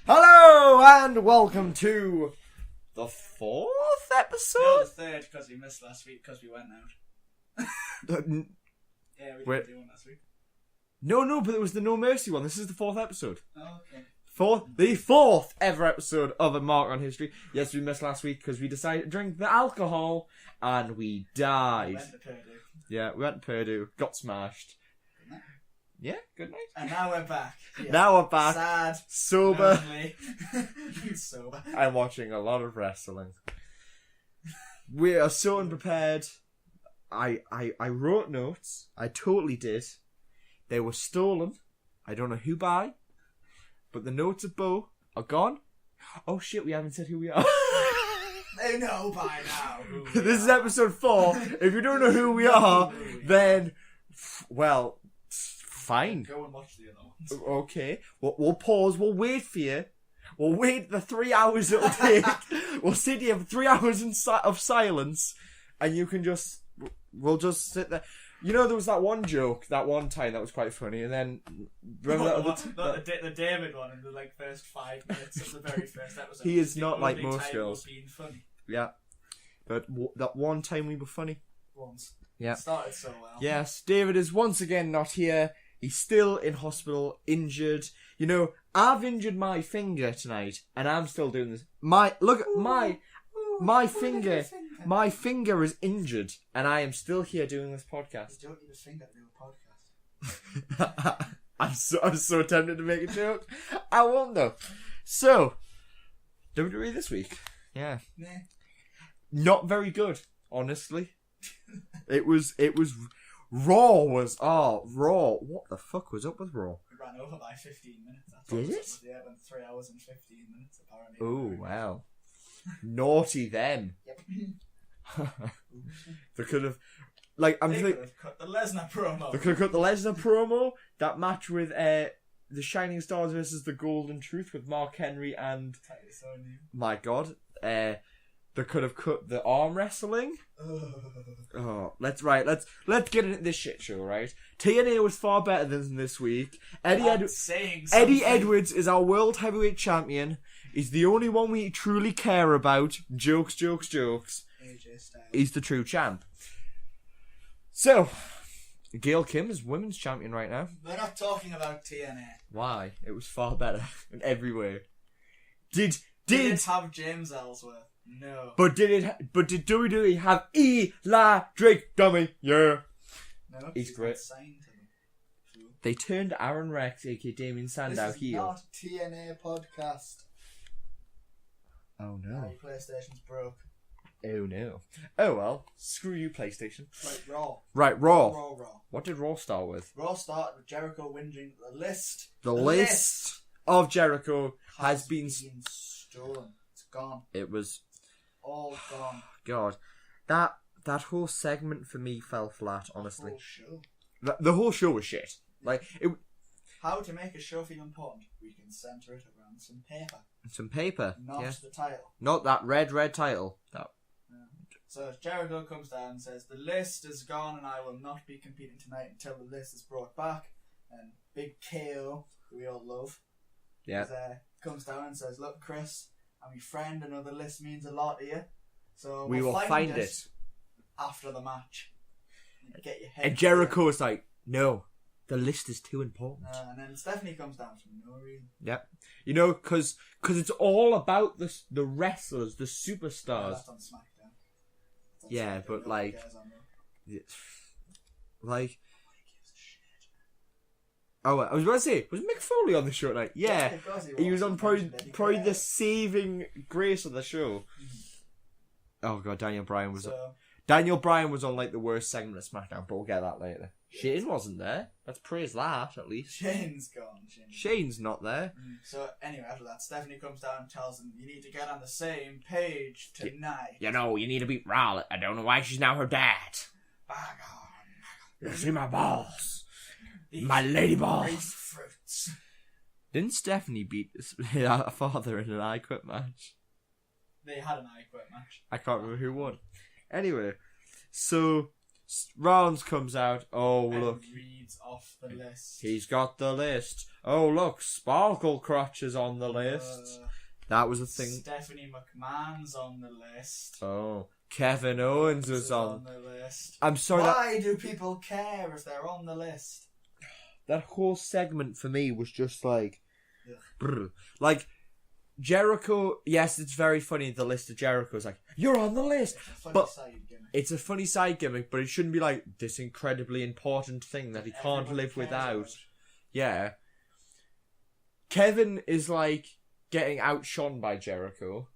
Hello and welcome to the 4th episode? No, the 3rd, because we missed last week because we went out. Yeah, we didn't do one last week. No, but it was the No Mercy one. This is the 4th episode. Oh, okay. The 4th ever episode of A Mark on History. Yes, we missed last week because we decided to drink the alcohol and we died. We went to Purdue. Yeah, we went to Purdue, got smashed. Good night. Yeah, good night. And now we're back. Yeah. Now we're back. Sad. Sober. Lonely. Sober. I'm watching a lot of wrestling. We are so unprepared. I wrote notes. I totally did. They were stolen. I don't know who by. But the notes of Bo are gone. Oh shit, we haven't said who we are. They know by now. This is episode 4. If you don't know who we are, then, well, fine. Go and watch the other ones. Okay. We'll pause. We'll wait for you. We'll wait the 3 hours it'll take. We'll sit here for 3 hours of silence. And you can just... We'll just sit there. You know, there was that one joke, that one time that was quite funny, and then... Remember the David one in the first 5 minutes of the very first episode. He is not like most girls. Being funny. Yeah. But that one time we were funny. Once. Yeah. It started so well. Yes, David is once again not here. He's still in hospital, injured. You know, I've injured my finger tonight, and I'm still doing this. My finger. My finger is injured, and I am still here doing this podcast. You don't need a finger to do a podcast. I'm so tempted to make a joke. I won't though. So, WWE this week. Yeah. Nah. Not very good, honestly. It was Raw was Raw. What the fuck was up with Raw? It ran over by 15 minutes. That's Did it? Yeah, it went 3 hours and 15 minutes apparently. Oh wow. Naughty them. Yep. They could have, They could have cut the Lesnar promo. They could have cut the Lesnar promo. That match with the Shining Stars versus the Golden Truth with Mark Henry and my God, they could have cut the arm wrestling. Oh, let's get into this shit show, right? TNA was far better than this week. Eddie Edwards is our world heavyweight champion. He's the only one we truly care about. Jokes. He's the true champ. So, Gail Kim is women's champion right now. We're not talking about TNA. Why? It was far better in every way. Did it have James Ellsworth? No. But did WWE have Eli Drake, dummy? Yeah. No, he's great. They turned Aaron Rex, aka Damien Sandow, heel. This is not TNA podcast. Oh no. My PlayStation's broke. Oh no. Oh well. Screw you, PlayStation. Right, Raw. Raw. What did Raw start with? Raw started with Jericho whinging the list. The list of Jericho has been stolen. It's gone. It was all gone. God. That whole segment for me fell flat, honestly. The whole show. The whole show was shit. How to make a show feel important? We can centre it around some paper. Some paper. Not the title. Not that red title. No. So Jericho comes down and says, the list is gone and I will not be competing tonight until the list is brought back. And Big KO, who we all love, comes down and says, look, Chris, I'm your friend. I know the list means a lot to you. So we will find it after the match. Get your head and Jericho is like, no, the list is too important. And then Stephanie comes down for no reason. Yep. You know, because it's all about the wrestlers, the superstars. That's on SmackDown. Yeah, but like... Oh, I was about to say, was Mick Foley on the show tonight? Yeah, he was on probably the saving grace of the show. Oh god, Daniel Bryan was on like the worst segment of SmackDown, but we'll get that later. Shane wasn't there. Let's praise that at least. Shane's gone. Shane's not there. So anyway, after that, Stephanie comes down and tells him, "You need to get on the same page tonight. You know, you need to beat Raleigh. I don't know why she's now her dad. Bag on. You see my balls, my lady balls. Fruits. Didn't Stephanie beat her father in an I Quit match? They had an I Quit match. I can't remember who won. Anyway, so Rollins comes out. Oh, and look. reads off the list. He's got the list. Oh, look. Sparkle Crotch is on the list. That was a thing. Stephanie McMahon's on the list. Oh. Kevin Owens is on the list. I'm sorry. Why do people care if they're on the list? That whole segment for me was just like... Like, Jericho... Yes, it's very funny. The list of Jericho's like, you're on the list. It's a funny side gimmick, but it shouldn't be like this incredibly important thing that he can't live without. Yeah. Kevin is like getting outshone by Jericho.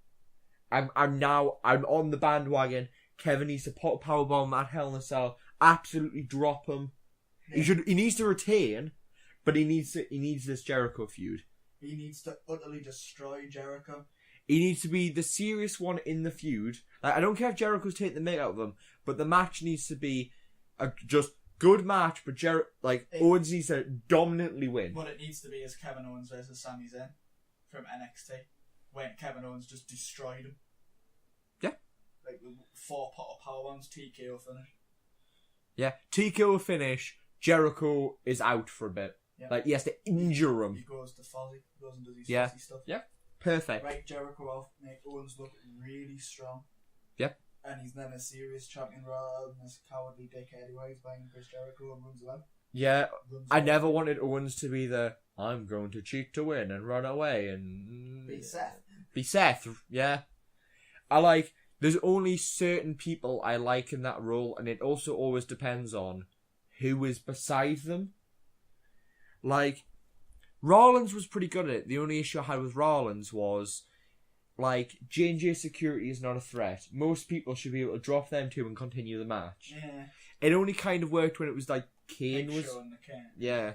I'm on the bandwagon. Kevin needs to put a powerbomb at Hell in a Cell. Absolutely drop him. Yeah. He needs to retain, but he needs this Jericho feud. He needs to utterly destroy Jericho. He needs to be the serious one in the feud. Like, I don't care if Jericho's taking the mick out of them, but the match needs to be a just good match. But Owens needs to dominantly win. What it needs to be is Kevin Owens versus Sami Zayn from NXT, when Kevin Owens just destroyed him. Yeah, like 4 powerbombs, TKO finish. Yeah, TKO finish. Jericho is out for a bit. Yeah. Like, he has to injure him. He goes to Fozzy. He goes and does his Fozzy stuff. Yeah. Perfect. Right, Jericho off, make Owens look really strong. Yep. And he's then a serious champion rather than this cowardly dickhead who hides behind Chris Jericho and runs away. Yeah, I never wanted Owens to be the I'm going to cheat to win and run away and... Be Seth, yeah. There's only certain people I like in that role, and it also always depends on who is beside them. Like, Rollins was pretty good at it. The only issue I had with Rollins was, like, J&J security is not a threat. Most people should be able to drop them two and continue the match. Yeah. It only kind of worked when it was like Kane Big was... Show and the Kane. Yeah.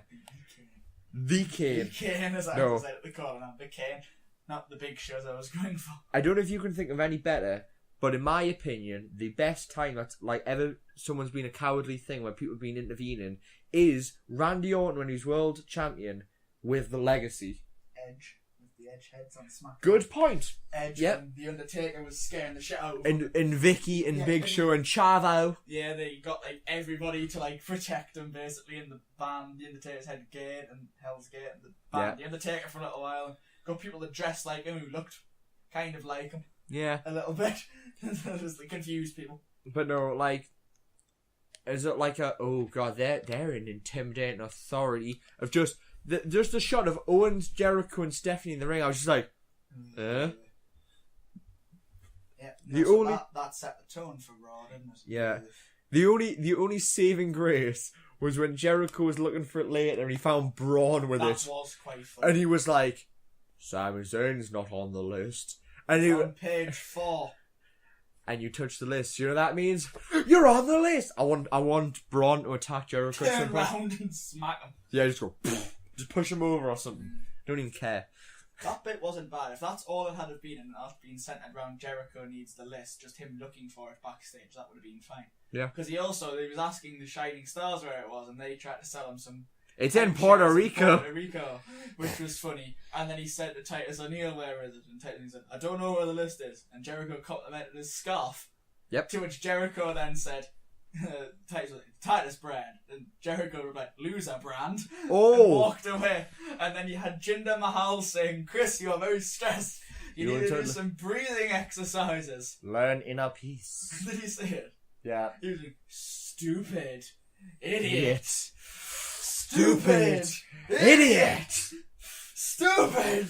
The Kane. The Kane, as I was at the corner now. The Kane. Not the Big Show as I was going for. I don't know if you can think of any better, but in my opinion, the best time that ever someone's been a cowardly thing when people have been intervening is Randy Orton when he was world champion with the Legacy. Edge. With the Edge heads on SmackDown. Good point. Edge and The Undertaker was scaring the shit out of him. And Vicky and Big Show and Chavo. Yeah, they got everybody to protect him basically in the band, The Undertaker's Head Gate and Hell's Gate and the band, The Undertaker for a little while. And got people that dressed like him who looked kind of like him. Yeah. A little bit. Just the confused people. But no, is it like oh god, they're an intimidating authority of just the shot of Owens, Jericho and Stephanie in the ring. I was just like, Yeah, that set the tone for Raw, didn't it? Yeah. The only saving grace was when Jericho was looking for it later and he found Braun with it. That was quite funny. And he was like, Sami Zayn's not on the list. And it's on page 4. And you touch the list. You know what that means? You're on the list. I want Braun to attack Jericho. Turn around and smack him. Yeah, just go. Just push him over or something. Don't even care. That bit wasn't bad. If that's all it had been and it been centered around Jericho needs the list, just him looking for it backstage, that would have been fine. Yeah. Because he was asking the Shining Stars where it was, and they tried to sell him some. It's in Puerto Rico. Puerto Rico, which was funny. And then he said to Titus O'Neil, where is it? And Titus said, I don't know where the list is. And Jericho complimented his scarf. Yep. To which Jericho then said, Titus brand. And Jericho replied, loser brand. Oh. And walked away. And then you had Jinder Mahal saying, Chris, you are very stressed. You need to do some breathing exercises. Learn inner peace. Did he say it? Yeah. He was like, stupid idiot. Stupid idiot. Stupid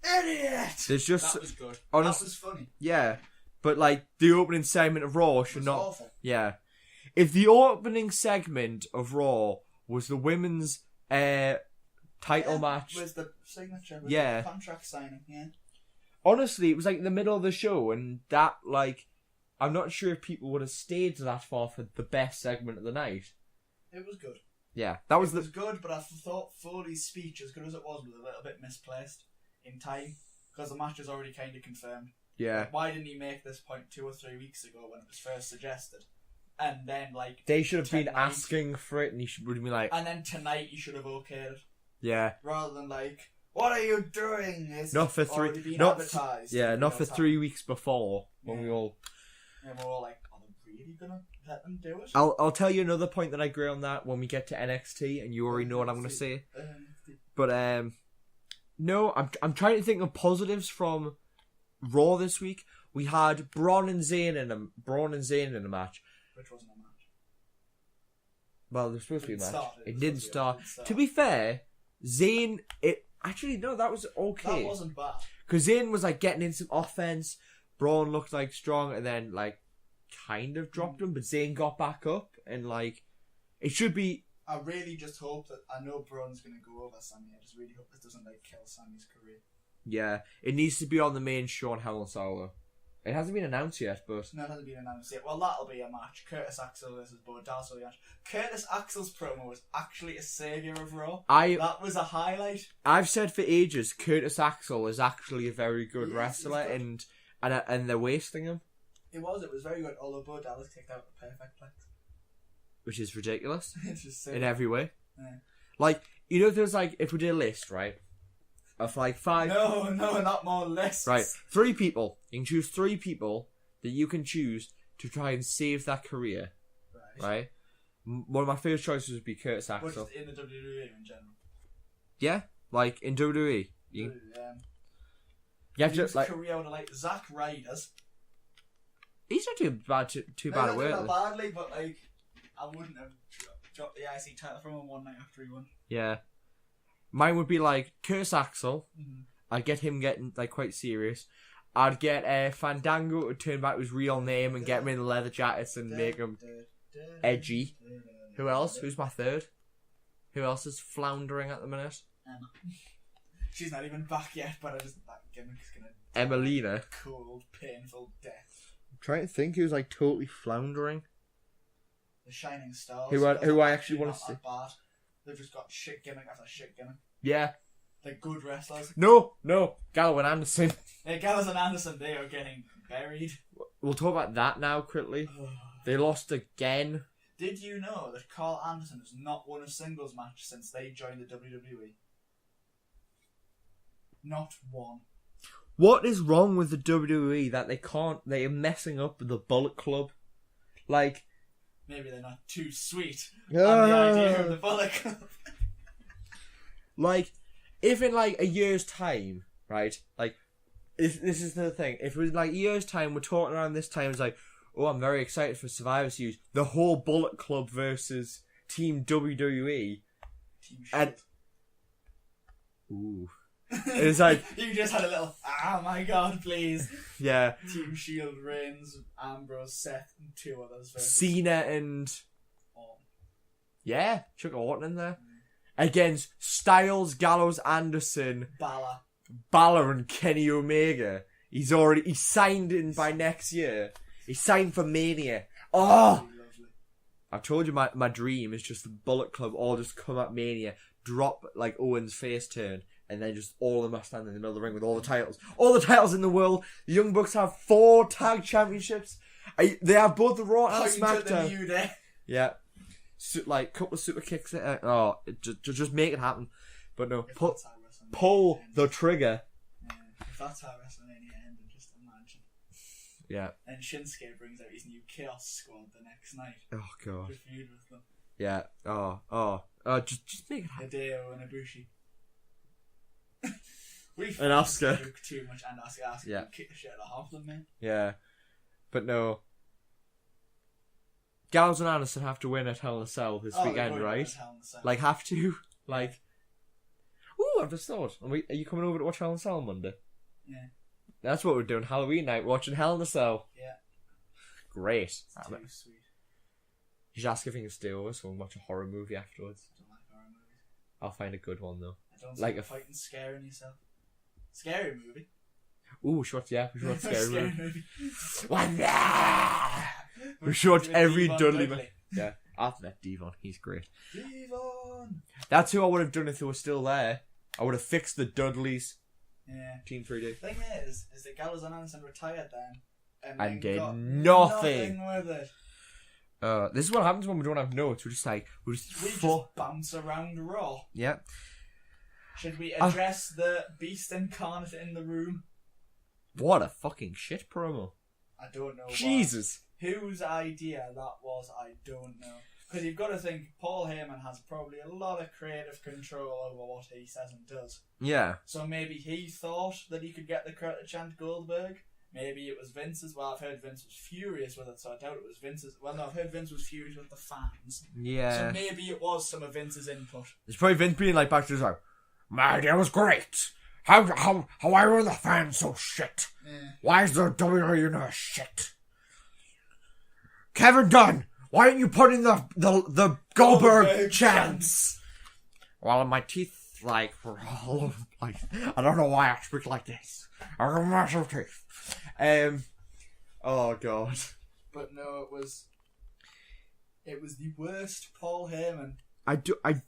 idiot. There's just that was good. That was funny. Yeah. But the opening segment of Raw should not. Awful. Yeah. If the opening segment of Raw was the women's title match, with the signature, with the contract signing, honestly, it was in the middle of the show, and that I'm not sure if people would have stayed that far for the best segment of the night. It was good. Yeah, that was was good, but I thought Foley's speech, as good as it was a little bit misplaced in time because the match is already kind of confirmed. Yeah. Why didn't he make this point 2 or 3 weeks ago when it was first suggested? And then they should have been asking for it, and he would have been like. And then tonight he should have okayed it. Yeah. Rather than what are you doing? It's not for advertised. not for 3 weeks before when we all. And we're all like, oh, they're really gonna let them do it? I'll tell you another point that I agree on that when we get to NXT, and you already know what I'm going to say. But no, I'm trying to think of positives from Raw this week. We had Braun and Zayn in a match. Which wasn't a match. Well, there was supposed to be a match. It didn't start. It didn't start. To be fair, Zayn, actually no, that was okay. That wasn't bad. Because Zayn was like getting in some offense. Braun looked like strong, and then like kind of dropped him, but Zayn got back up, and like it should be. I really just hope that I know Braun's gonna go over Sammy. I just really hope this doesn't like kill Sammy's career. Yeah, it needs to be on the main show on Hell in a Cell, though. It hasn't been announced yet, but No, it hasn't been announced yet. Well, that'll be a match. Curtis Axel versus Bo Dallas will be a match. Curtis Axel's promo was actually a saviour of Raw. That was a highlight. I've said for ages, Curtis Axel is actually a very good wrestler, and they're wasting him. It was very good. Although Bo Dallas kicked out the perfect plex, which is ridiculous. It's just in every way. Yeah. Like, you know, there's like, if we did a list, right, of like 5. No, not more lists. Right, 3 people. You can choose 3 people that you can choose to try and save that career. Right. One of my first choices would be Curtis Axel. But in the WWE in general. Yeah, like in WWE. You have to like career would like Zack Ryder's. He's not too bad at work. Not badly, but like I wouldn't have dropped the IC title from him one night after he won. Yeah. Mine would be like Curtis Axel. Mm-hmm. I'd get him getting like quite serious. I'd get Fandango to turn back to his real name and get him in the leather jackets and make him edgy. Who else? Who's my third? Who else is floundering at the minute? Emma. She's not even back yet, but that gimmick's gonna Emelina. Cold, painful death. I'm trying to think who's like totally floundering. The Shining Stars. Who I actually want to see. Bad. They've just got shit gimmick after shit gimmick. Yeah. They're good wrestlers. No. Gallo and Anderson. Yeah, Gallows and Anderson, they are getting buried. We'll talk about that now quickly. They lost again. Did you know that Carl Anderson has not won a singles match since they joined the WWE? Not one. What is wrong with the WWE that they are messing up the Bullet Club? Like, maybe they're not too sweet on the idea of the Bullet Club. Like, if in like a year's time, right? Like, this is the thing. If it was like a year's time, we're talking around this time, it's like, oh, I'm very excited for Survivor Series. The whole Bullet Club versus Team WWE. Team Shield. And ooh. It's like you just had a little my god, please. Yeah. Team Shield, Reigns, Ambrose, Seth, and 2 others. Cena and Orton. Yeah, chuck Orton in there. Against Styles, Gallows, Anderson, Balor and Kenny Omega. He's signed in by next year. He's signed for Mania. Oh! I've told you my dream is just the Bullet Club all just come at Mania, drop like Owen's face turn, and then just all of them are standing in the middle of the ring with all the titles. All the titles in the world. The Young Bucks have 4 tag championships. They have both the Raw and SmackDown. Yeah. Like, couple of super kicks. Just make it happen. But no, pull the trigger. Yeah, if that's how WrestleMania ended, just imagine. Yeah. And Shinsuke brings out his new Chaos Squad the next night. Oh god. To feud with them. Yeah. Just make it happen. Hideo and Ibushi. And Asuka. Too much, and Asuka. Yeah. Kick the shit out of half of them, man. Yeah. But no. Gallows and Anderson have to win at Hell in a Cell this weekend, right? Like, have to. Like, ooh, I've just thought. Are you coming over to watch Hell in a Cell on Monday? Yeah. That's what we're doing. Halloween night, watching Hell in a Cell. Yeah. Great. It's too sweet. You should ask if you can stay over so we can watch a horror movie afterwards. I don't like horror movies. I'll find a good one though. I don't like fighting scaring yourself. Scary movie. Ooh, we should watch Scary movie. We should watch every Dudley. Yeah, after that, Devon. He's great. Devon! That's who I would have done if they were still there. I would have fixed the Dudleys. Yeah. Team 3D. Thing is that Gallows and Anderson retired then. And did nothing with it. This is what happens when we don't have notes. We just bounce around Raw. Yeah. Should we address the beast incarnate in the room? What a fucking shit promo. I don't know. Jesus. Whose idea that was, I don't know. Because you've got to think, Paul Heyman has probably a lot of creative control over what he says and does. Yeah. So maybe he thought that he could get the crowd to chant Goldberg. Maybe it was Vince's. Well, I've heard Vince was furious with it, so I doubt it was Vince's. Well, no, I've heard Vince was furious with the fans. Yeah. So maybe it was some of Vince's input. It's probably Vince being like back to his like, my idea was great. Why were the fans so shit? Yeah. Why is the WWE shit? Kevin Dunn, why aren't you putting the Goldberg chants? Well, my teeth like were all over the place. I don't know why I speak like this. I have massive teeth. Oh god. But no, it was the worst Paul Heyman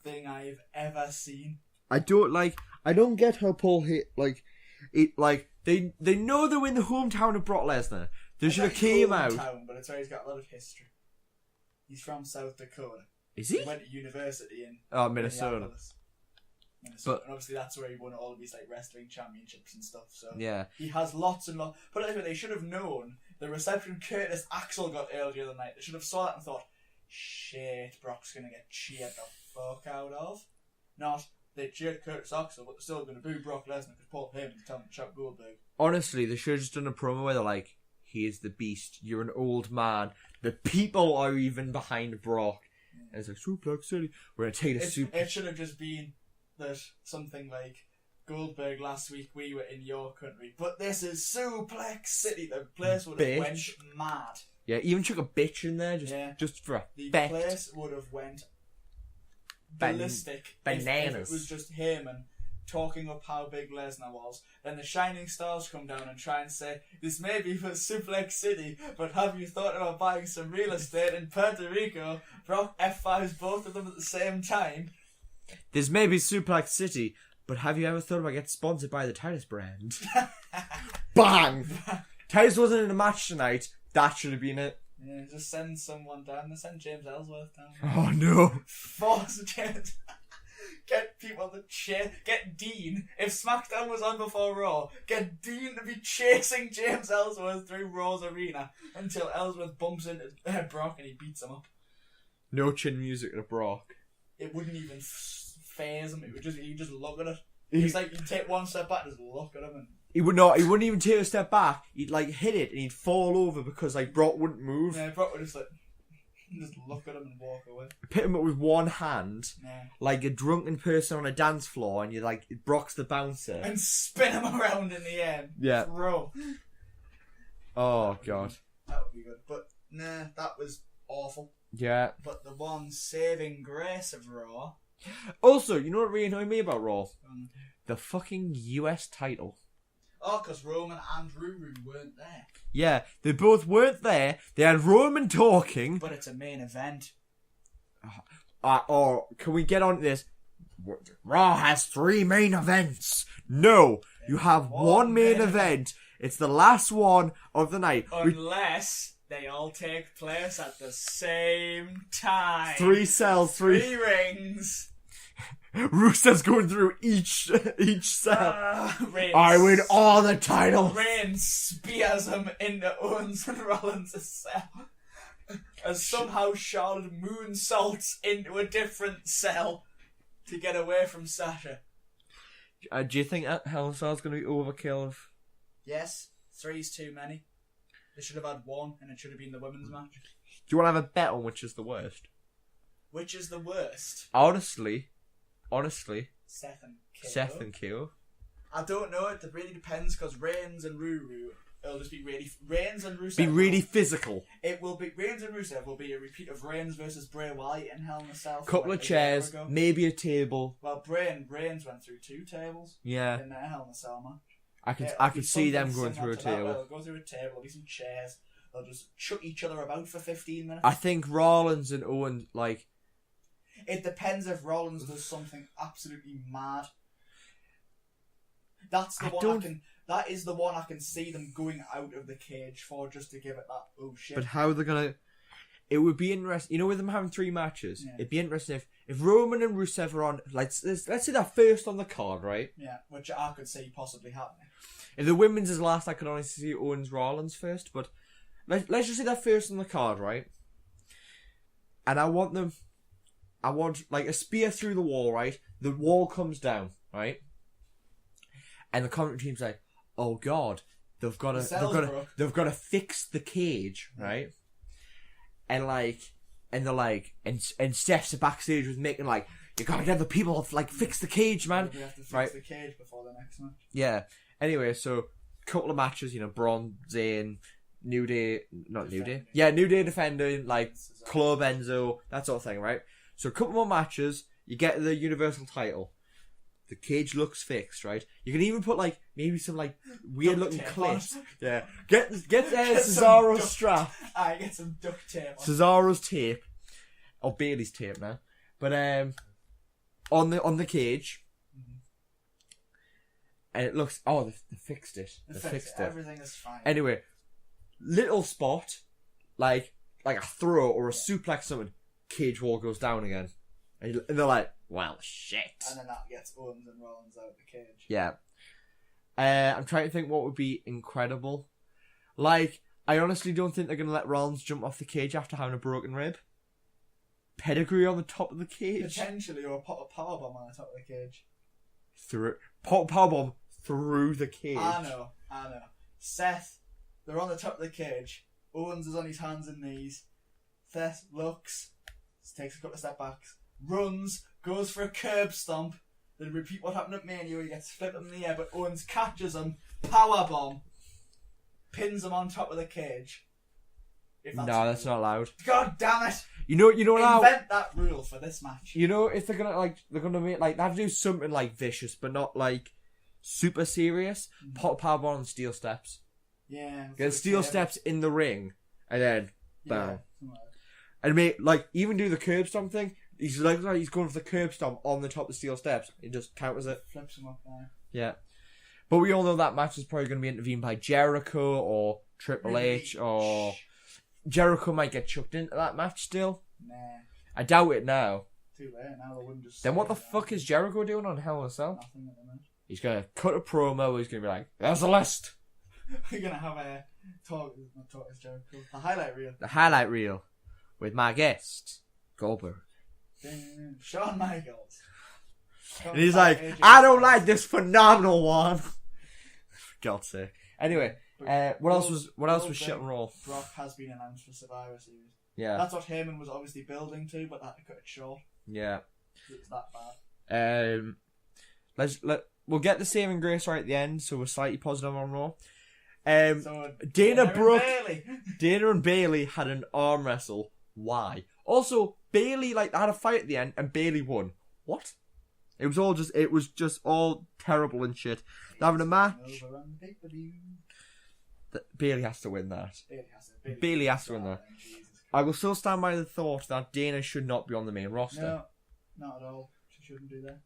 thing I've ever seen. I don't get how Paul they know they're in the hometown of Brock Lesnar. They should have came out. But it's where he's got a lot of history. He's from South Dakota. Is he? He went to university in Minnesota. But and obviously that's where he won all of these like wrestling championships and stuff. So yeah, he has lots and lots. But anyway, they should have known the reception Curtis Axel got earlier the night. They should have saw that and thought, "Shit, Brock's gonna get cheered the fuck out of." Not they cheered Curtis Axel, but they're still gonna boo Brock Lesnar because Paul Heyman's telling them to shout Goldberg. Honestly, they should have just done a promo where they're like, "He is the beast. You're an old man. The people are even behind Brock." Yeah. And it's like Suplex City. We're gonna take the It should have just been that something like Goldberg last week we were in your country, but this is Suplex City. The place would have went mad. Yeah, even chuck a bitch in there just for the effect. place would have went ballistic. Bananas. If it was just Heyman talking up how big Lesnar was. Then the Shining Stars come down and try and say, this may be for Suplex City, but have you thought about buying some real estate in Puerto Rico? Brock F5s both of them at the same time. This may be Suplex City, but have you ever thought about getting sponsored by the Titus brand? Bang! Titus wasn't in a match tonight. That should have been it. Yeah, just send someone down. Send James Ellsworth down. Oh no! Force James. Get people to cheer. Get Dean. If SmackDown was on before Raw, get Dean to be chasing James Ellsworth through Raw's arena until Ellsworth bumps into Brock and he beats him up. No chin music to Brock. It wouldn't even phase him. It would just he'd just look at it. It's like you'd take one step back and just look at him and he wouldn't even take a step back. He'd like hit it and he'd fall over because like Brock wouldn't move. Yeah, Brock would just look at him and walk away. Pit him up with one hand, like a drunken person on a dance floor, and you're like, Brock's the bouncer. And spin him around in the air. Yeah. Throw. Oh god. That would be good. But nah, that was awful. Yeah. But the one saving grace of Raw. Also, you know what really annoyed me about Raw? The fucking US title. Oh, because Roman and Ruru weren't there. Yeah, they both weren't there. They had Roman talking. But it's a main event. Or can we get on to this? Raw has 3 main events. No, you have one main event. It's the last one of the night. Unless they all take place at the same time. 3 cells, 3 rings. Rusev's going through each cell. I win all the titles. Reigns spears him into Owens and Rollins' cell. As somehow Charlotte moonsaults into a different cell to get away from Sasha. Do you think that Hell in a Cell is going to be overkill? Yes. 3's too many. They should have had 1 and it should have been the women's match. Do you want to have a bet on which is the worst? Which is the worst? Honestly, Seth and KO. I don't know. It really depends because Reigns and Ruru, it'll just be really Reigns and Rusev. Be really physical. It will be Reigns and Rusev will be a repeat of Reigns versus Bray Wyatt in Hell in a Cell. Couple of chairs, maybe a table. Well, Reigns went through 2 tables. Yeah. In their Hell in a Cell match. I can see them going through a table. They'll go through a table. There'll be some chairs. They'll just chuck each other about for 15 minutes. I think Rollins and Owens It depends if Rollins does something absolutely mad. That's the one that is the one I can see them going out of the cage for just to give it that oh shit. But how they're gonna? It would be interesting. You know, with them having 3 matches, it'd be interesting if Roman and Rusev are on. Let's say they're first on the card, right? Yeah, which I could see possibly happening. If the women's is last, I could only see Owens Rollins first, but let's just say they're first on the card, right? And I want like a spear through the wall, right? The wall comes down, right? And the commentary team's like, oh god, they've got to fix the cage, right? And they're like, and Steph's backstage was making like, you gotta get the people to like fix the cage, man. We have to fix the cage before the next match. Yeah. Anyway, so couple of matches, Braun, Zayn, New Day defending, like Club Enzo, that sort of thing, right? So a couple more matches, you get the Universal title. The cage looks fixed, right? You can even put like maybe some like weird looking clips. Yeah. Get Cesaro's strap. Get some duct tape. Cesaro's tape. Or Bailey's tape now. But on the cage. Mm-hmm. And it looks they fixed it. They fixed it. Everything is fine. Anyway, little spot, like a throw or a suplex something, cage wall goes down again. And they're like, well, shit. And then that gets Owens and Rollins out of the cage. Yeah. I'm trying to think what would be incredible. Like, I honestly don't think they're going to let Rollins jump off the cage after having a broken rib. Pedigree on the top of the cage. Potentially, or put a powerbomb on the top of the cage. Powerbomb through the cage. I know. Seth, they're on the top of the cage. Owens is on his hands and knees. Seth looks, takes a couple of step backs, runs, goes for a curb stomp, then repeat what happened at Mania where he gets flipped up in the air, but Owens catches him, powerbomb, pins him on top of the cage. That's not allowed. God damn it! You know now. Invent that rule for this match. If they're gonna make they have to do something like vicious, but not like super serious. Pop powerbomb on steel steps. Yeah. Get steel steps in the ring, and then bam. Yeah. And even do the curb stomp thing. He's like he's going for the curb stomp on the top of the steel steps. He just counters it. Flips him up there. Yeah. But we all know that match is probably going to be intervened by Jericho or Triple H or... Jericho might get chucked into that match still. Nah. I doubt it now. Too late now. They wouldn't just... Then what the fuck is Jericho doing on Hell in a Cell? Nothing at the minute. He's going to cut a promo. He's going to be like, there's a list. We're going to have a talk as Jericho. The highlight reel. The highlight reel. With my guest, Goldberg. Shawn Michaels. And he's like, I don't like this phenomenal one. For God's sake. Anyway, what else was shit and roll? Brock has been announced for Survivor Series. Yeah. That's what Heyman was obviously building to, but that cut it short. Yeah. It's that bad. We'll get the saving grace right at the end, so we're slightly positive on Raw. Dana and Bayley had an arm wrestle. Why? Also, Bayley had a fight at the end, and Bayley won. What? It was just all terrible and shit. They're having a match. Bayley has to win that. Bayley has to win that. I will still stand by the thought that Dana should not be on the main roster. No, not at all. She shouldn't do that.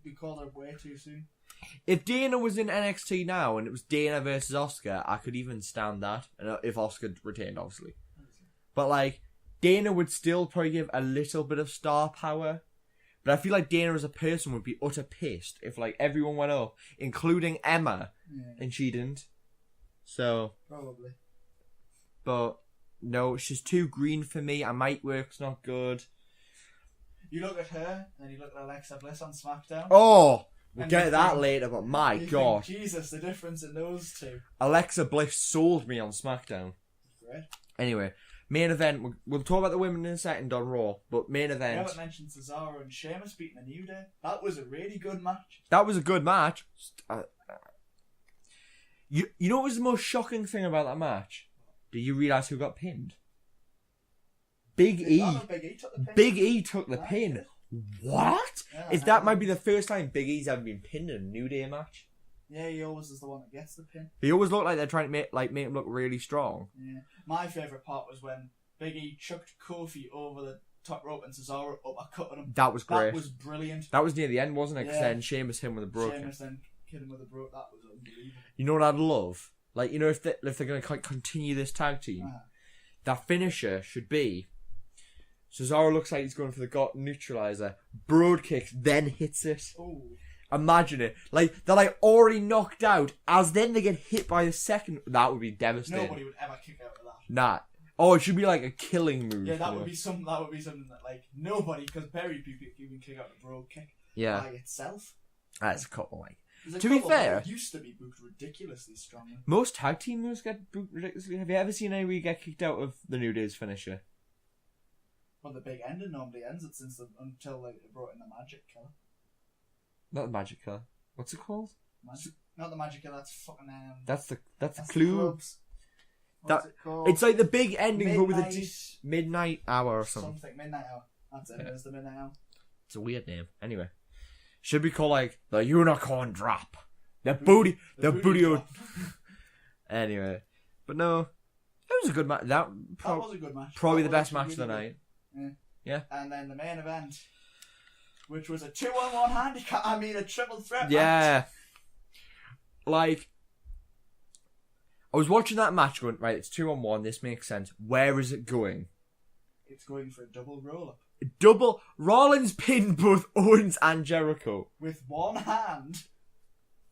We called her way too soon. If Dana was in NXT now and it was Dana versus Asuka, I could even stand that. If Asuka retained, obviously. But Dana would still probably give a little bit of star power. But I feel like Dana as a person would be utter pissed if everyone went up, including Emma, and she didn't. So probably. But no, she's too green for me. Her mic work's not good. You look at her, and then you look at Alexa Bliss on SmackDown. Oh, we'll get that later. But my God, Jesus, the difference in those two. Alexa Bliss sold me on SmackDown. Great. Anyway. Main event, we'll talk about the women in a second on Raw, but main event... We haven't mentioned Cesaro and Sheamus beating the New Day. That was a really good match. That was a good match. You know what was the most shocking thing about that match? Did you realise who got pinned? Big E. Big E took the pin. What? Yeah, that might be the first time Big E's ever been pinned in a New Day match. Yeah, he always is the one that gets the pin. He always looked like they're trying to make him look really strong. Yeah. My favourite part was when Big E chucked Kofi over the top rope and Cesaro uppercutted him. That was great. That was brilliant. That was near the end, wasn't it? Because then Sheamus hit him with a broken. Sheamus then hit him with a broke. That was unbelievable. You know what I'd love? If they're going to continue this tag team, that finisher should be Cesaro looks like he's going for the neutralizer. Broad kicks, then hits it. Ooh. Imagine it. Like, they're like already knocked out, as then they get hit by a second. That would be devastating. Nobody would ever kick out of that. Nah. Oh, it should be like a killing move. Yeah, that would be something that like nobody, because very few people can kick out a brogue kick by itself. That's a couple, like. To be fair, used to be booked ridiculously strongly. Most tag team moves get booked ridiculously. Have you ever seen anybody get kicked out of the New Day's finisher? Well, the big ending normally ends it until they brought in the Magic Killer. Not the Magic Killer. What's it called? Not the Magic Killer. That's fucking. That's the clue. What's it called? It's like the big ending, but with a midnight hour or something. Midnight hour. That's it. It's the midnight hour. It's a weird name. Anyway. Should be called like the unicorn drop. The booty drop. Anyway. But no. It was a good match. That was a good match. Probably the best match of the night. Yeah. And then the main event, which was a 2-on-1 handicap. I mean, a triple threat match. Yeah. Like, I was watching that match going, right, it's 2-on-1. This makes sense. Where is it going? It's going for a double roll-up. Rollins pinned both Owens and Jericho with one hand.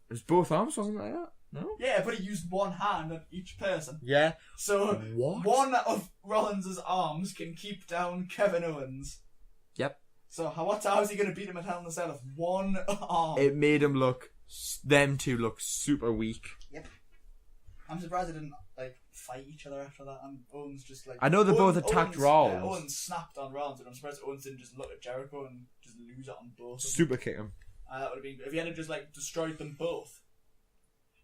It was both arms, wasn't it like that? No? Yeah, but he used one hand on each person. Yeah. So one of Rollins' arms can keep down Kevin Owens. Yep. So how is he going to beat him at Hell in a Cell with one arm? It made them two look super weak. Yep. I'm surprised they didn't fight each other after that. And Owens just I know they both attacked Rollins. Yeah, Owens snapped on Rollins, and I'm surprised Owens didn't just look at Jericho and just lose it on both. Super kick him. That would have been if he had just destroyed them both.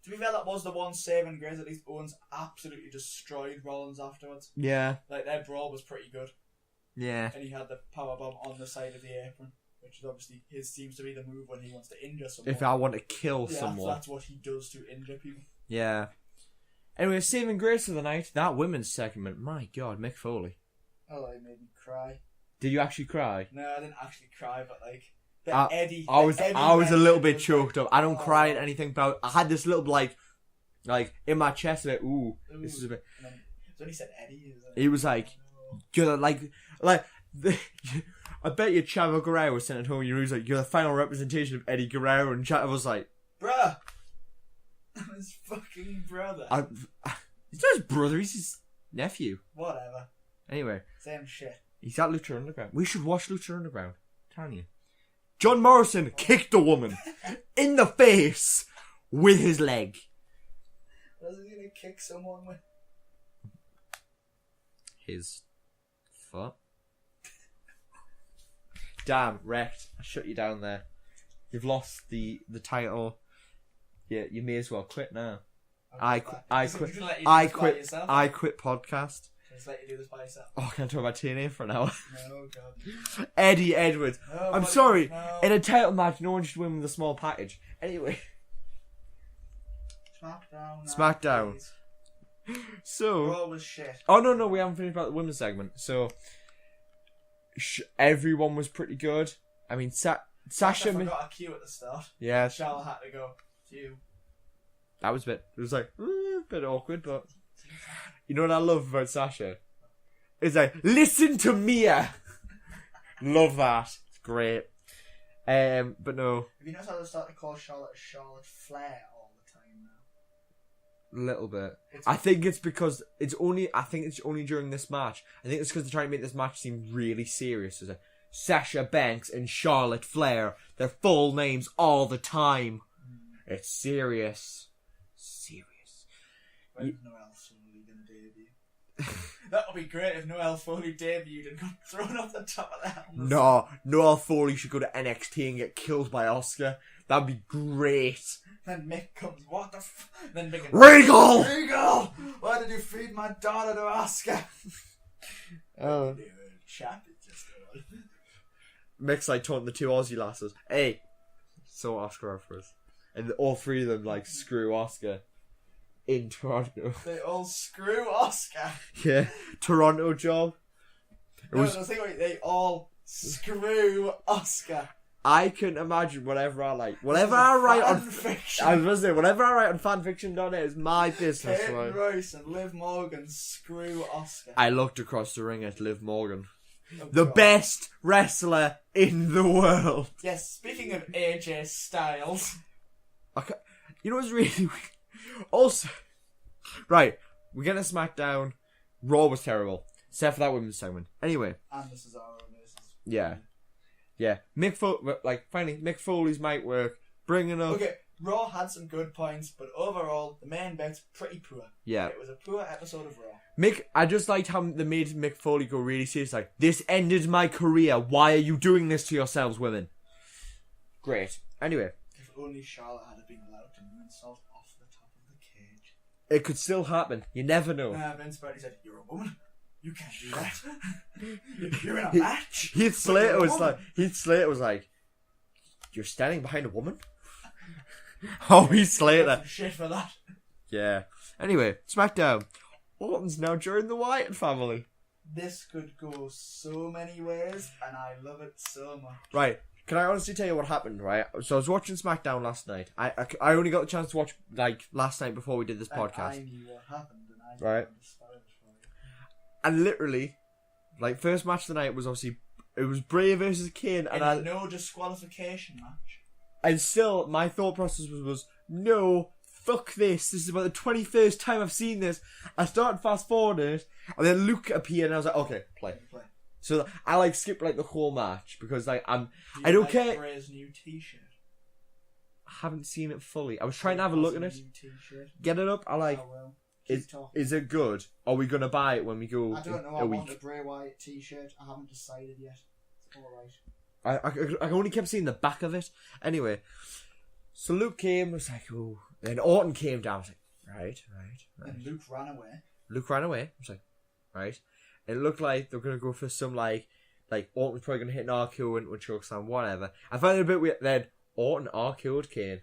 To be fair, that was the one saving grace. At least Owens absolutely destroyed Rollins afterwards. Yeah. Their brawl was pretty good. Yeah. And he had the powerbomb on the side of the apron, which is obviously seems to be the move when he wants to injure someone. If I want to kill someone. That's what he does to injure people. Yeah. Anyway, saving grace of the night, that women's segment. My God, Mick Foley. Oh, it made me cry. Did you actually cry? No, I didn't actually cry, but Eddie. I was a little bit choked up. I don't cry at anything, but I had this little like in my chest. Ooh, this is a bit. And then, so when he said Eddie, he was like, you're like. I bet you Chavo Guerrero was sent at home. He was like, you're the final representation of Eddie Guerrero, and Chavo was like, bruh. His fucking brother. He's not his brother, he's his nephew. Whatever. Anyway. Same shit. He's at Lucha Underground. We should watch Lucha Underground. I'm telling you. John Morrison kicked a woman in the face with his leg. What is he going to kick someone with? His foot. Damn, wrecked. I shut you down there. You've lost the title. Yeah, you may as well quit now. I quit podcast. Just let you do this by yourself. Oh, can I talk about TNA for an hour? No, God. Eddie Edwards. No, I'm sorry. No. In a title match, no one should win with a small package. Anyway. Smachdown. So. Raw was shit. Oh, no, we haven't finished about the women's segment. So. Everyone was pretty good. I mean, Sasha forgot a cue at the start. Yeah. Charlotte had to go. Cue. That was it was like a bit awkward, but you know what I love about Sasha? It's like, listen to Mia. Love that. It's great. But no. Have you noticed how they start to call Charlotte Flair all the time now? A little bit. I think it's because it's only during this match. I think it's because they're trying to make this match seem really serious. It's like Sasha Banks and Charlotte Flair, their full names all the time. It's serious. When's Noelle Foley going to debut? That would be great if Noelle Foley debuted and got thrown off the top of the helmet. No, Noelle Foley should go to NXT and get killed by Asuka. That'd be great. Then Mick comes, what the Then Mick Regal! Why did you feed my daughter to Asuka? Oh. Chap is just Mick's like taunting the two Aussie lasses. Hey, so Asuka offers. And all three of them screw Asuka in Toronto. They all screw Asuka. Yeah, Toronto job. They all screw Asuka. I can imagine whatever I write on fiction. I was going to say, whatever I write on fanfiction.net is my business. Peyton Royce and Liv Morgan screw Asuka. I looked across the ring at Liv Morgan. the best wrestler in the world. Yes, speaking of AJ Styles. Okay. You know what's really weird? Also, right, we're getting a SmackDown. Raw was terrible, except for that women's segment. Anyway. And this is our versus. Yeah. Finally, Mick Foley's mic work. Bringing up... Okay, Raw had some good points, but overall, the main bet's pretty poor. Yeah. It was a poor episode of Raw. I just liked how they made Mick Foley go really serious. Like, this ended my career. Why are you doing this to yourselves, women? Great. Anyway. If only Charlotte had been allowed to moonsault off the top of the cage. It could still happen. You never know. Vince Brady said, "You're a woman. You can't do that. You're in a match." Heath Slater was like, "You're standing behind a woman?" Oh, Heath Slater. Shit for that. Yeah. Anyway, SmackDown. Orton's now joined the Wyatt family. This could go so many ways, and I love it so much. Right. Can I honestly tell you what happened, right? So I was watching SmackDown last night. I only got the chance to watch, last night before we did this podcast. I knew what happened, and I right. And literally, first match of the night was obviously, it was Bray versus Kane. And no disqualification match. And still, my thought process was no, fuck this. This is about the 21st time I've seen this. I started fast forwarding, and then Luke appeared, and I was like, okay, play. So I skipped the whole match because I don't care. Bray's new T-shirt. I haven't seen it fully. I was trying to have a look at it. Get it up. Is it good? Are we gonna buy it when we go? I don't know. I want a Bray Wyatt T-shirt. I haven't decided yet. It's all right. I only kept seeing the back of it. Anyway, so Luke came. Was like, oh. Then Orton came down. I was like, right. And Luke ran away. I was like, right. It looked like they were gonna go for some Orton was probably gonna hit an RKO into a chokeslam, whatever. I found it a bit weird. Then Orton RKO'd Kane,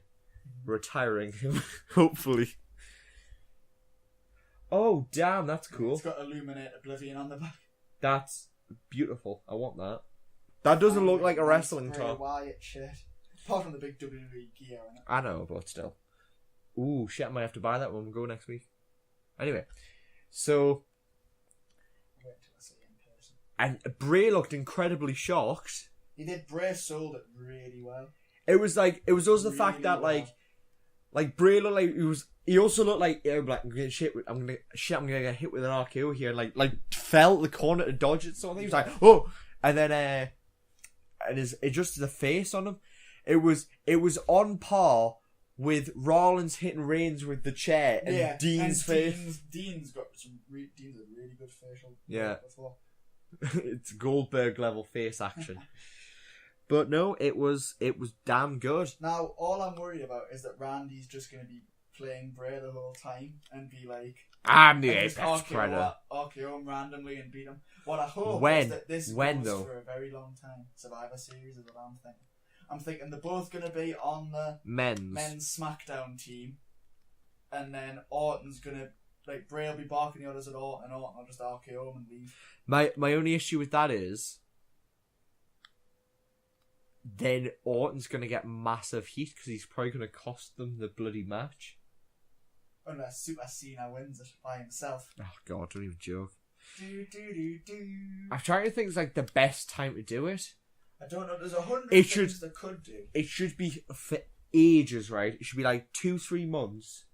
retiring him. Hopefully. Oh damn, that's cool. It's got Illuminate Oblivion on the back. That's beautiful. I want that. That doesn't look like a wrestling top. Wyatt shit. Apart from the big WWE gear on it. I know, but still. Ooh, shit, I might have to buy that when we go next week. Anyway, so... Wait until I see it in person. And Bray looked incredibly shocked. He did. Bray sold it really well. It was also the fact that, Bray looked like he also looked like, I'm gonna get hit with an RKO here. Fell the corner to dodge it, sort of thing. He was like, oh! And then, it just the face on him. It was on par with Rollins hitting Reigns with the chair and Dean's face. Dean's got Dean's a really good facial. Yeah. It's Goldberg level face action. But no, it was damn good. Now, all I'm worried about is that Randy's just going to be playing Bray the whole time and be like, I'm the Apex Predator. RKO him randomly and beat him. What I hope is that this goes for a very long time. Survivor Series is what I'm thinking. I'm thinking they're both going to be on the men's SmackDown team, and then Orton's going to, Bray will be barking the others at Orton, and Orton will just RKO him and leave. My only issue with that is, then Orton's going to get massive heat because he's probably going to cost them the bloody match. Unless Super Cena wins it by himself. Oh God, don't even joke. Do. I'm trying to think the best time to do it. I don't know. There's 100 things they could do. It should be for ages, right? It should be 2-3 months.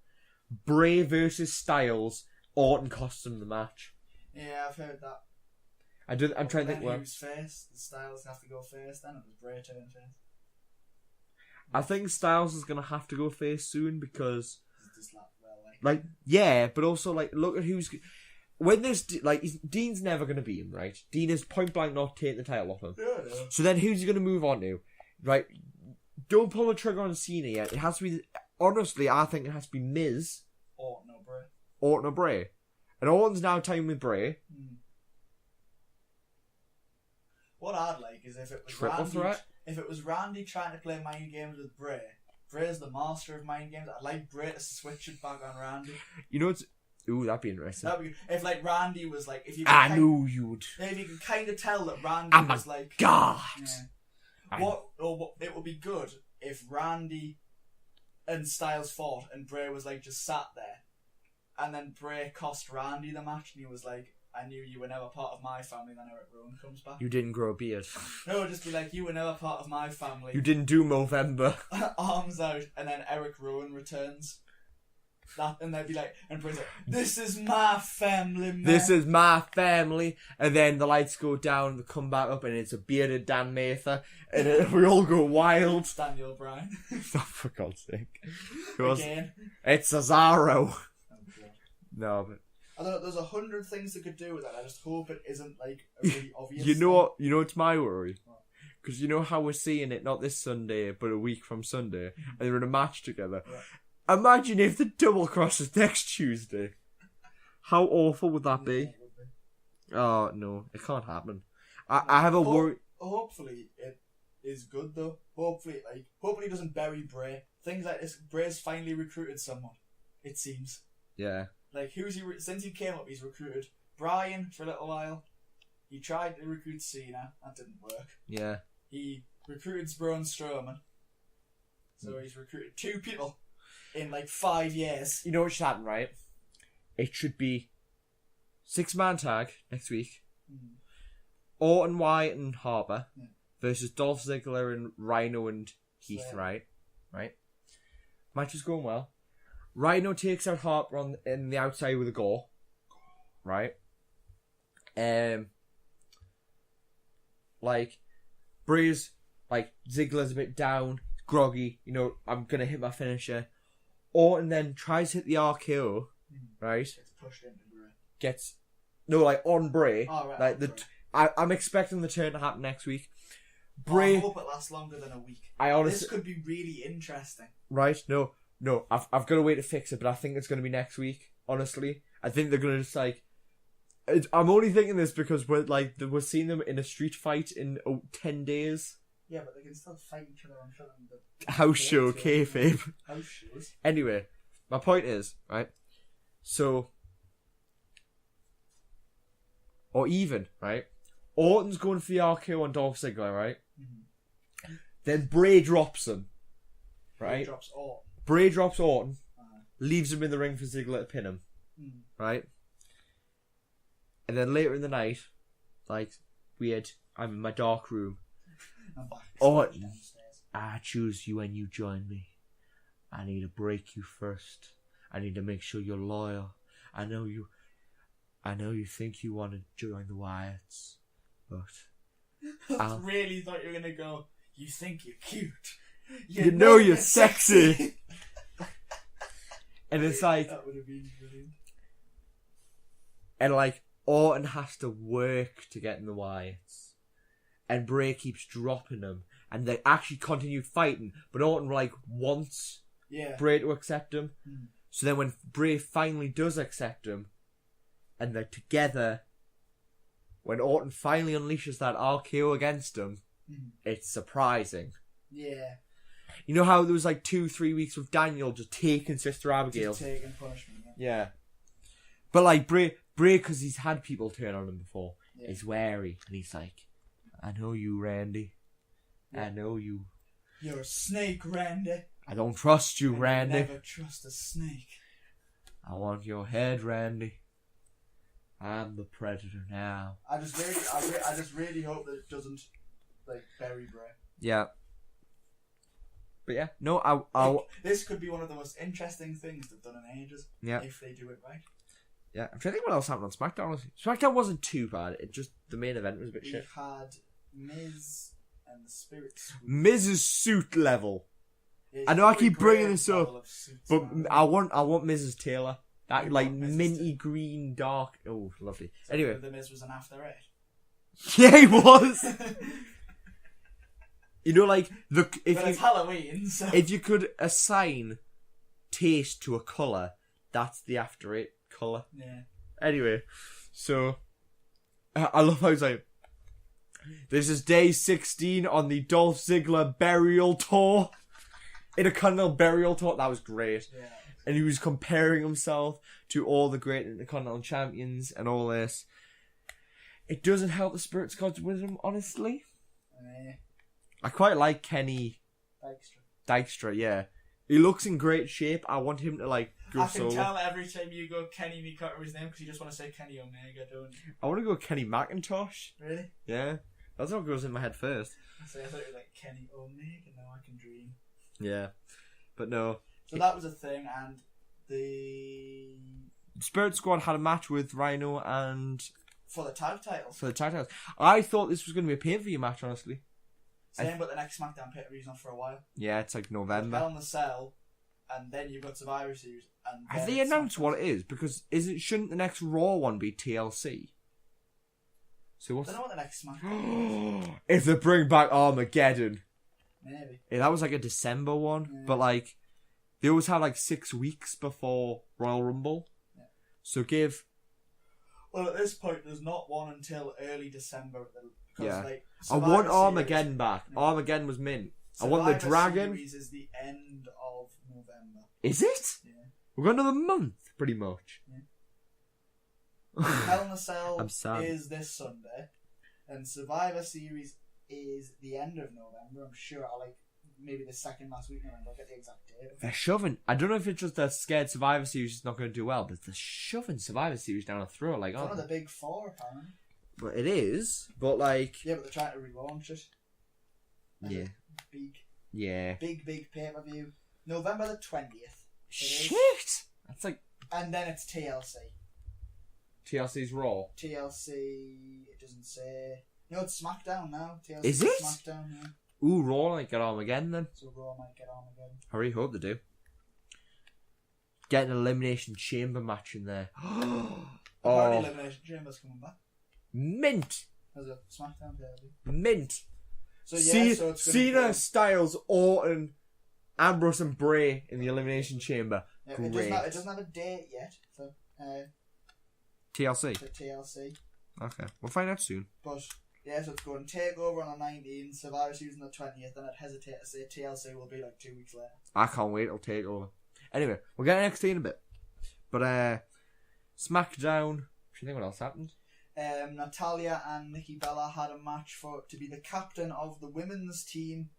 Bray versus Styles. Orton costs him the match. Yeah, I've heard that. I'm trying to think. Who's face? The Styles have to go face. Then it was Bray turn face. I think Styles is gonna have to go face soon because. Yeah, but also look at who's. When there's Dean's never going to beat him, right? Dean is point blank not taking the title off him. Yeah. So then who's he going to move on to? Right? Don't pull the trigger on Cena yet. It has to be. Honestly, I think it has to be Miz. Orton or Bray. And Orton's now tying with Bray. What I'd like is if it was Triple threat. If it was Randy trying to play mind games with Bray. Bray's the master of mind games. I'd like Bray to switch it back on Randy. You know what's... Ooh, that'd be interesting. If Randy was if you I knew you would. If you could kind of tell that Randy was God. Yeah. It would be good if Randy and Styles fought and Bray was just sat there, and then Bray cost Randy the match and he was like, I knew you were never part of my family, then Eric Rowan comes back. You didn't grow a beard. No, just be like, you were never part of my family. You didn't do Movember. Arms out, and then Eric Rowan returns. And they'd be like, and Bray's like, this is my family, man. This is my family. And then the lights go down, they come back up, and it's a bearded Dan Mather. And we all go wild. It's Daniel Bryan. Oh, for God's sake. Again. It's Cesaro. Oh, God. No, but... I don't know, there's 100 things they could do with that. I just hope it isn't, like, a really obvious You know what? You know what's my worry? What? Because you know how we're seeing it, not this Sunday, but a week from Sunday, and they're in a match together. Yeah. Imagine if the double crosses next Tuesday. How awful would that be? Oh, no. It can't happen. I have a worry... Hopefully it is good, though. Hopefully it doesn't bury Bray. Things like this, Bray's finally recruited someone, it seems. Yeah. Like, since he came up, he's recruited Bryan for a little while. He tried to recruit Cena. That didn't work. Yeah. He recruited Braun Strowman. So he's recruited 2 people in, like, 5 years. You know what should happen, right? It should be 6-man tag next week. Mm. Orton, Wyatt and Harper versus Dolph Ziggler and Rhino and Heath, right? Match is going well. Rhino takes out Harper in the outside with a goal. Right? Like, Bray's, like, Ziggler's a bit down, groggy, you know, I'm gonna hit my finisher. Orton then tries to hit the RKO, right? Gets pushed into Bray. On Bray. Oh, right. Like, I'm expecting the turn to happen next week. Bray. I hope it lasts longer than a week. This could be really interesting. Right? No, I've got to wait to fix it, but I think it's going to be next week, honestly. I think they're going to just, like... I'm only thinking this because we're seeing them in a street fight in 10 days. Yeah, but they can still fight each other on film. House show, kayfabe. House shows. Anyway, my point is, right? So... Or even, right? Orton's going for the RKO on Dolph Ziggler, right? Mm-hmm. Then Bray drops him. Right? Bray drops Orton. Leaves him in the ring for Ziggler to pin him. Mm. Right? And then later in the night, like, I'm in my dark room. Orton, I choose you and you join me. I need to break you first. I need to make sure you're loyal. I know you think you want to join the Wyatts, but... I really thought you were going to go, you think you're cute. You know you're sexy. And it's like... That would have been brilliant. And like, Orton has to work to get in the Wyatts. And Bray keeps dropping them. And they actually continue fighting. But Orton, like, wants Bray to accept him. Mm. So then when Bray finally does accept him, and they're together, when Orton finally unleashes that RKO against him, it's surprising. Yeah. You know how there was like 2-3 weeks with Daniel just taking Sister Abigail? Just taking punishment. Yeah. But like Bray, because he's had people turn on him before, is wary. And he's like, I know you, Randy. I know you. You're a snake, Randy. I don't trust you, Randy. Never trust a snake. I want your head, Randy. I'm the predator now. I just really hope that it doesn't, like, bury Bray. Yeah. But yeah, no, I'll... This could be one of the most interesting things they've done in ages. Yeah. If they do it right. Yeah, I'm trying to think what else happened on SmackDown. SmackDown wasn't too bad. It just, the main event was a bit shit. We had Miz and the Spirit Suit. Miz's suit level. I know I keep bringing this up, but I want Miz's Taylor. That, like, minty green, dark... Oh, lovely. So anyway. The Miz was an After Eight. Yeah, he was! You know, like... It's Halloween, so... If you could assign taste to a colour, that's the After Eight colour. Yeah. Anyway, so... I love how he's like... This is day 16 on the Dolph Ziggler burial tour. Intercontinental burial tour. That was great. Yeah. And he was comparing himself to all the great Intercontinental champions and all this. It doesn't help the Spirit Squad's wisdom, honestly. I quite like Kenny Dykstra, yeah. He looks in great shape. I want him to go solo. I can tell every time you go Kenny Mikata his name because you just want to say Kenny Omega, don't you? I want to go Kenny McIntosh. Really? Yeah. That's what goes in my head first. I thought it was like Kenny Omega. Now I can dream. Yeah. But no. So that was a thing, and the Spirit Squad had a match with Rhino and... For the tag titles. I thought this was going to be a pay-per-view match, honestly. Same, but the next SmackDown pay-per-view's not for a while. Yeah, it's like November. Hell in the Cell, and then you've got Survivor Series. And have they announced what it is? Because shouldn't the next Raw one be TLC? So what's... I don't know what the next SmackDown is. If they bring back Armageddon. Maybe. Yeah, that was like a December one, but they always have 6 weeks before Royal Rumble. Yeah. So give... Well, at this point, there's not one until early December. Because, I want Armageddon back. Yeah. Armageddon was mint. Survivor I want the Dragon. Series is the end of November. Is it? Yeah. We've got another month, pretty much. Yeah. Hell in the Cell I'm sad. is this Sunday, and Survivor Series is the end of November. I'm sure maybe the second last week of November. I'll get the exact date. They're shoving. I don't know if it's just they're scared Survivor Series is not going to do well, but they're shoving Survivor Series down a throat. It's one of the big four, apparently. But it is. But yeah, but they're trying to relaunch it. Yeah. Big pay-per-view. November the 20th. Shit! That's And then it's TLC. TLC's Raw. TLC, it doesn't say... No, it's SmackDown now. TLC is it? SmackDown, yeah. Ooh, Raw might get Armageddon then. So Raw might get Armageddon. I really hope they do. Get an Elimination Chamber match in there. Apparently Elimination Chamber's coming back. Mint! As a SmackDown derby. Mint! So yeah, so it's Cena, Styles, Orton, Ambrose and Bray in the Elimination Chamber. Yeah, Great. It doesn't have a date yet for TLC. For TLC. Okay, we'll find out soon. But yeah, so it's going TakeOver on the 19th, Survivor Series on the 20th, and I'd hesitate to say TLC will be 2 weeks later. I can't wait till TakeOver. Anyway, we'll get NXT in a bit. But SmackDown. Do you think what else happened? Natalya and Nikki Bella had a match to be the captain of the women's team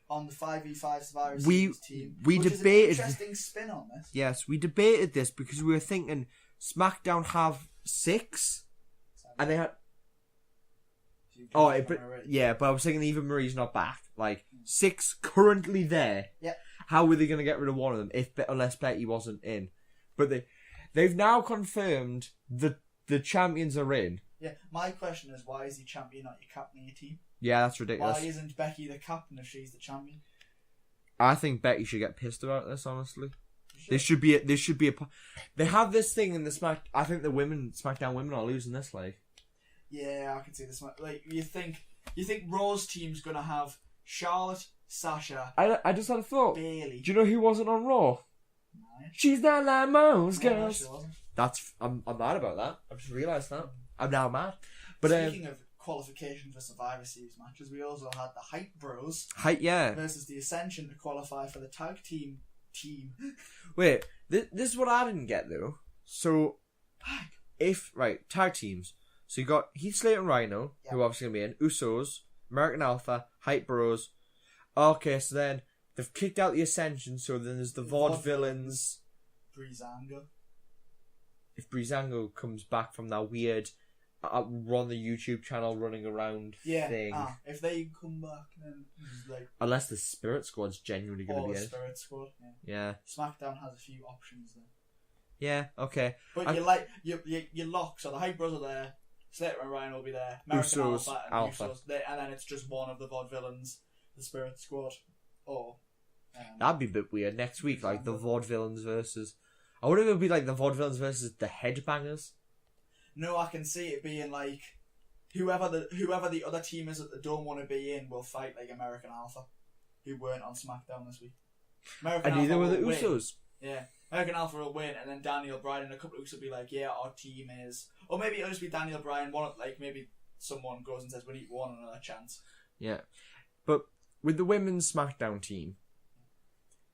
on the 5v5 Survivor Series team. We which debated. Is an interesting spin on this. Yes, we debated this because we were thinking SmackDown have 6, and they had. But I was thinking Eva Marie's not back. 6 currently there. Yeah. How were they going to get rid of one of them unless Becky wasn't in? But they've now confirmed the champions are in. Yeah, my question is, why is he champion, not your captain of your team? Yeah, that's ridiculous. Why isn't Becky the captain if she's the champion? I think Becky should get pissed about this, honestly. This should be a. They have this thing in the I think the SmackDown women are losing this, Yeah, I can see this. You think Raw's team's gonna have Charlotte, Sasha. I just had a thought. Bailey. Do you know who wasn't on Raw? No. She's not like most girls. No, I'm mad about that. I've just realised that. I'm now mad. But speaking of qualification for Survivor Series matches, we also had the Hype Bros. Yeah. Versus the Ascension to qualify for the tag team. Wait, this is what I didn't get though. So, tag teams. So you got Heath Slater and Rhino, who are obviously going to be in, Usos, American Alpha, Hype Bros. Okay, so then they've kicked out the Ascension, so then there's the Vaudevillains. Breezango. If Breezango comes back from that weird run the YouTube channel running around thing. If they come back, then unless the Spirit Squad's genuinely going to be in. Spirit Squad, yeah. SmackDown has a few options there. Yeah, okay. But you lock, so the Hype Bros are there, Slater and Ryan will be there, American Alpha. Usos, and then it's just one of the Vaudevillains, the Spirit Squad, or... that'd be a bit weird. Next week, the Vaudevillains versus... I wonder if it would be the Vaudevillains versus the Headbangers. No, I can see it being whoever the other team is that they don't want to be in will fight American Alpha, who weren't on SmackDown this week. And neither were the Usos. Yeah, American Alpha will win, and then Daniel Bryan in a couple of weeks will be our team is, or maybe it'll just be Daniel Bryan. Maybe someone goes and says we need one another chance. Yeah, but with the women's SmackDown team,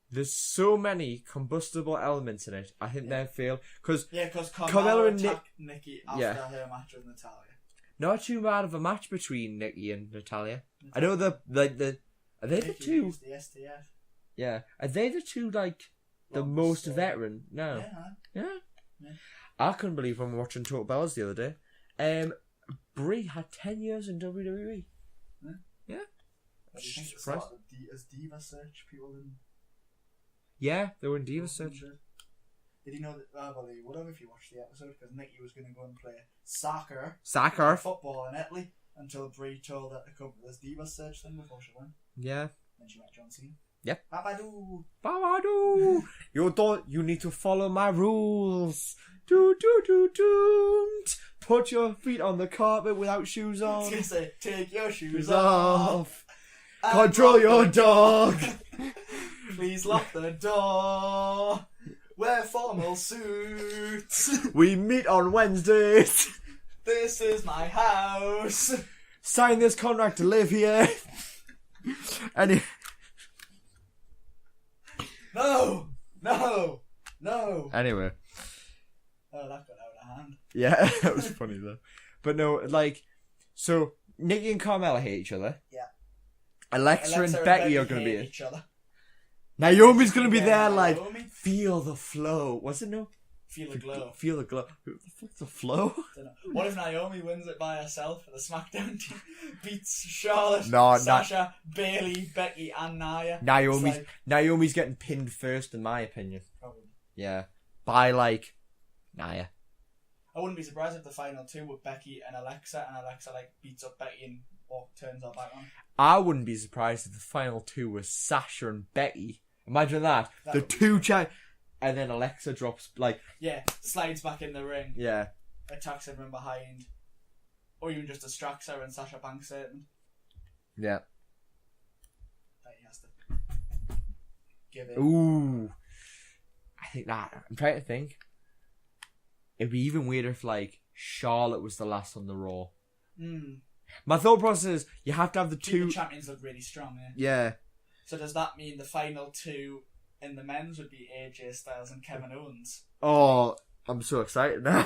there's so many combustible elements in it. I think they feel because Carmella attacked Nikki after her match with Natalya. Not too bad of a match between Nikki and Natalya. I know are they the two? The STF. Yeah. Are they the two, like, the most veteran? No. Yeah. I couldn't believe when we were watching Total Bellas the other day. Brie had 10 years in WWE. Yeah. Do you think it's like as Diva Search people didn't? Yeah, they were in Diva Search. Did you know that? Well, they would have if you watched the episode, because Nikki was going to go and play soccer, football in Italy, until Brie told her to come to this Diva Search thing before she went. Yeah. Then she met John Cena. Yep. Babadoo. You need to follow my rules. Put your feet on the carpet without shoes on. I was going to say, take your shoes off. Control your dog. Please lock the door. Wear formal suits. We meet on Wednesdays. This is my house. Sign this contract to live here. No. Anyway. Oh, that got out of hand. Yeah, that was funny though. But no, like, so Nikki and Carmella hate each other. Yeah. Alexa and Becky are going to be each other. Naomi's going to be there, like, feel the flow. What's it, no? Feel the glow. Feel the glow. Who the fuck's the flow? What if Naomi wins it by herself and the SmackDown team beats Charlotte, Sasha, Bayley, Becky, and Nia? Naomi's getting pinned first, in my opinion. Probably. Yeah. By, like, Nia. I wouldn't be surprised if the final two were Becky and Alexa like, beats up Becky and turns her back on. I wouldn't be surprised if the final two was Sasha and Becky. Imagine that. The two and then Alexa drops, like... Yeah, slides back in the ring. Yeah. Attacks everyone behind. Or even just distracts her and Sasha banks it. Yeah. Becky has to give it. Ooh. I think that... I'm trying to think. It'd be even weirder if, like, Charlotte was the last on the Raw. My thought process is you have to have the two... The champions look really strong, Yeah. So does that mean the final two in the men's would be AJ Styles and Kevin Owens? Oh, I'm so excited now.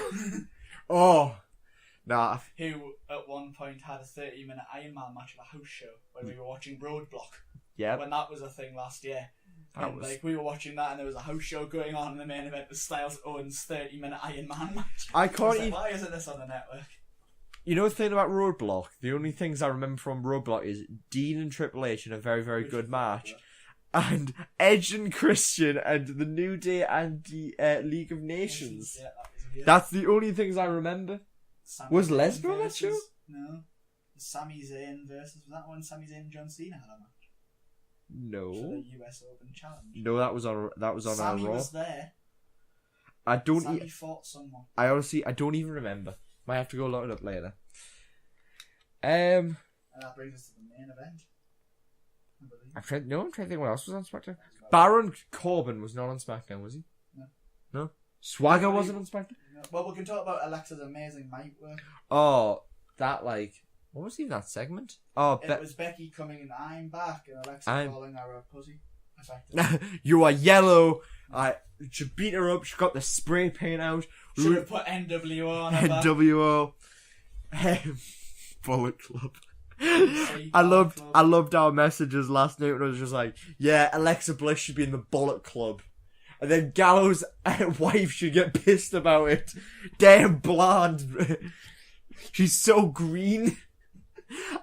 Oh. Nah. Who at one point had a 30-minute Iron Man match at a house show when we were watching Roadblock. Yeah. When that was a thing last year. Like, we were watching that and there was a house show going on and the main event was Styles Owens' 30-minute Iron Man match. I can't even... Why isn't this on the network? You know the thing about Roadblock? The only things I remember from Roadblock is Dean and Triple H in a very, very good match. And Edge and Christian and the New Day and the League of Nations. Yeah, that was weird. That's the only things I remember. Was Lesnar on that show? No. Sami Zayn versus... Was that when Sami Zayn and John Cena had a match? No. For the US Open Challenge. No, that was on Sami our Raw. was there. Sami fought someone. I don't even remember. Might have to go look it up later. And that brings us to the main event. I'm trying to think what else was on SmackDown. Baron Corbin was not on SmackDown, was he? No? Swagger wasn't on SmackDown? No. Well, we can talk about Alexa's amazing mic work. Oh, that, like... What was even that segment? Oh, it was Becky coming in, I'm back, and Alexa calling her a pussy. You are yellow. She beat her up. She got the spray paint out. Should have put NWO on her NWO. Bullet Club. I loved our messages last night when it was just like, yeah, Alexa Bliss should be in the Bullet Club. And then Gallows' wife should get pissed about it. Damn blonde. She's so green.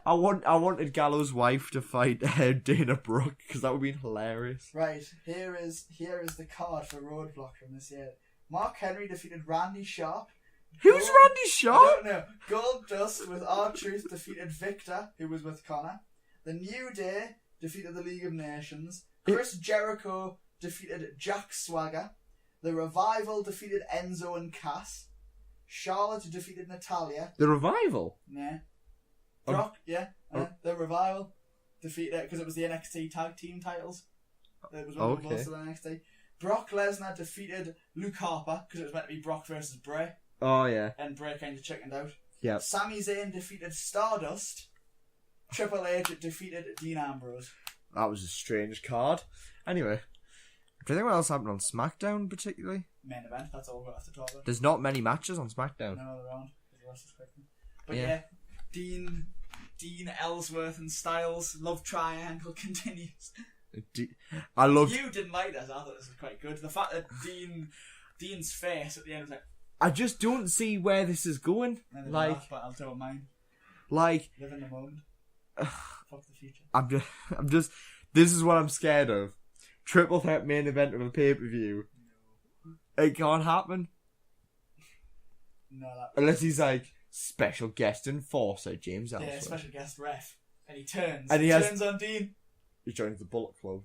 I wanted Gallows' wife to fight Dana Brooke because that would be hilarious. Right, here is the card for Roadblock from this year. Mark Henry defeated Randy Sharp. Who's Randy Sharp? I don't know. Goldust with R-Truth defeated Victor, who was with Connor. The New Day defeated the League of Nations. Chris Jericho defeated Jack Swagger. The Revival defeated Enzo and Cass. Charlotte defeated Natalia. The Revival? Nah. Brock, the Revival defeated it because it was the NXT Tag Team titles. It was one of the most of the NXT. Brock Lesnar defeated Luke Harper because it was meant to be Brock versus Bray. Oh yeah. And Bray kind of chickened out. Yeah. Sami Zayn defeated Stardust. Triple H defeated Dean Ambrose. That was a strange card. Anyway, do you think what else happened on SmackDown particularly? Main event. That's all we're going to have to talk about. There's not many matches on SmackDown. No, there aren't. The rest is quick. But yeah. Dean, Ellsworth and Styles love triangle continues. I love. You didn't like this. I thought this was quite good. The fact that Dean's face at the end was like. I just don't see where this is going. Like, but I'll tell mine. Like, live in the moment. Fuck the future. I'm just. This is what I'm scared of. Triple threat main event of a pay-per-view. No. It can't happen. No, unless he's like special guest enforcer James Ellsworth. Yeah, special guest ref. And he turns. And he turns on Dean. He joins the Bullet Club.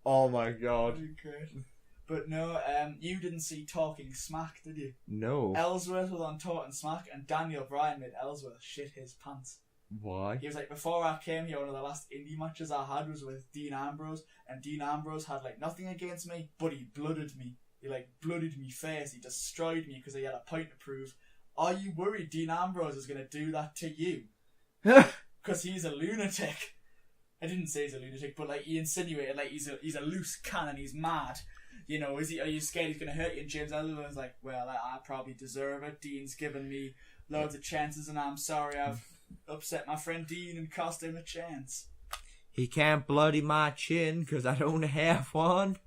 Oh my god. Great. But no, you didn't see Talking Smack, did you? No. Ellsworth was on Talking Smack and Daniel Bryan made Ellsworth shit his pants. Why? He was like, before I came here, one of the last indie matches I had was with Dean Ambrose, and Dean Ambrose had like nothing against me, but he blooded me. He like blooded me face. He destroyed me because he had a point to prove. Are you worried Dean Ambrose is going to do that to you? Because he's a lunatic. I didn't say he's a lunatic, but like he insinuated like he's a loose cannon. He's mad. You know, are you scared he's going to hurt you? And James Ellsworth was like, well, I probably deserve it. Dean's given me loads of chances, and I'm sorry I've upset my friend Dean and cost him a chance. He can't bloody my chin because I don't have one.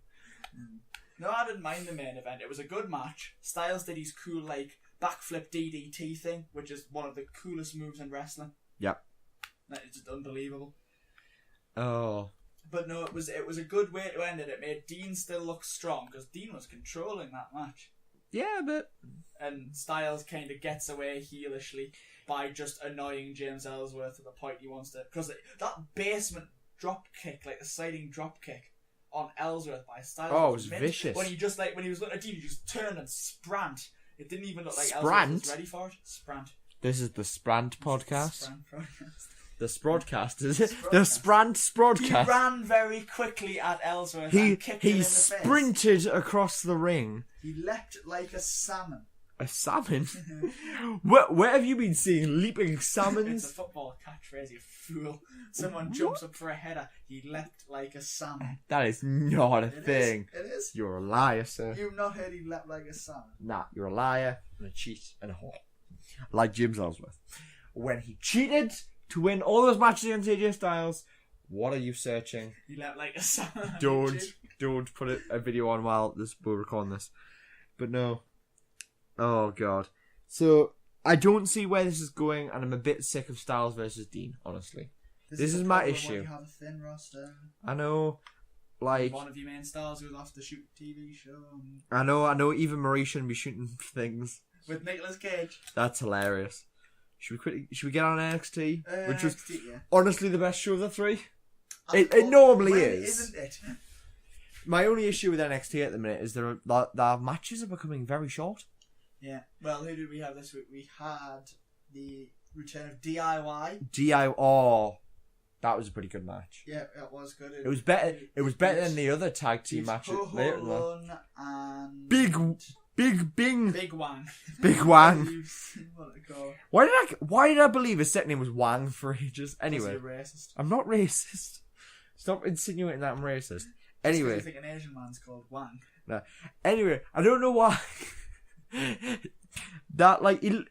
No, I didn't mind the main event. It was a good match. Styles did his cool like backflip DDT thing, which is one of the coolest moves in wrestling. Yep. It's just unbelievable. Oh. But no, it was a good way to end it. It made Dean still look strong because Dean was controlling that match. Yeah, but... And Styles kind of gets away heelishly by just annoying James Ellsworth to the point he wants to... Because that basement drop kick, like the sliding drop kick on Ellsworth by Styles... Oh, it was vicious. When he was looking at Dean, he just turned and sprant. It didn't even look like Ellsworth was ready for it. Sprant. This is the Sprant podcast. Sprant podcast. The Sprodcast, is it? The Sprant Sprodcast. He ran very quickly at Ellsworth and kicked him in the face. He sprinted across the ring. He leapt like a salmon. A salmon? Where have you been seeing leaping salmons? It's a football catchphrase, you fool. Someone jumps up for a header. He leapt like a salmon. That is not a thing. It is. You're a liar, sir. You've not heard he leapt like a salmon. Nah, you're a liar and a cheat and a whore. Like James Ellsworth. When he cheated to win all those matches against AJ Styles, what are you searching? He leapt like a salmon. Don't put a video on while we're recording this. But no. Oh god. So I don't see where this is going, and I'm a bit sick of Styles versus Dean, honestly. This is my issue. You have a thin roster. I know. Like one of your main stars who's off to shoot TV show. I know. Even Marie shouldn't be shooting things with Nicolas Cage. That's hilarious. Should we get on NXT? Which was NXT, yeah. Honestly the best show of the three. It normally is. Isn't it? My only issue with NXT at the minute is their matches are becoming very short. Yeah. Well, who did we have this week? We had the return of DIY. Oh, that was a pretty good match. Yeah, it was good. It was better. It was better than the other tag team matches later. And Big Bing. Big Wang. Big Wang. What it called? Why did I believe his second name was Wang for ages? Anyway, you're racist. I'm not racist. Stop insinuating that I'm racist. Anyway, you think an Asian man's called Wang? No. Anyway, I don't know why. That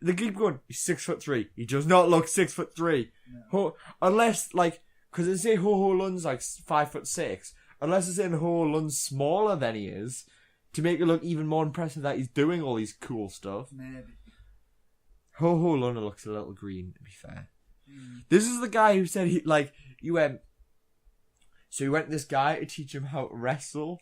they keep going. He's 6'3". He does not look 6'3". No. Unless because they say Ho Ho Lun's 5'6". Unless it's saying Ho Ho Lun's smaller than he is, to make it look even more impressive that he's doing all these cool stuff. Maybe. Ho Ho Lun looks a little green, to be fair. This is the guy who said he went to this guy to teach him how to wrestle,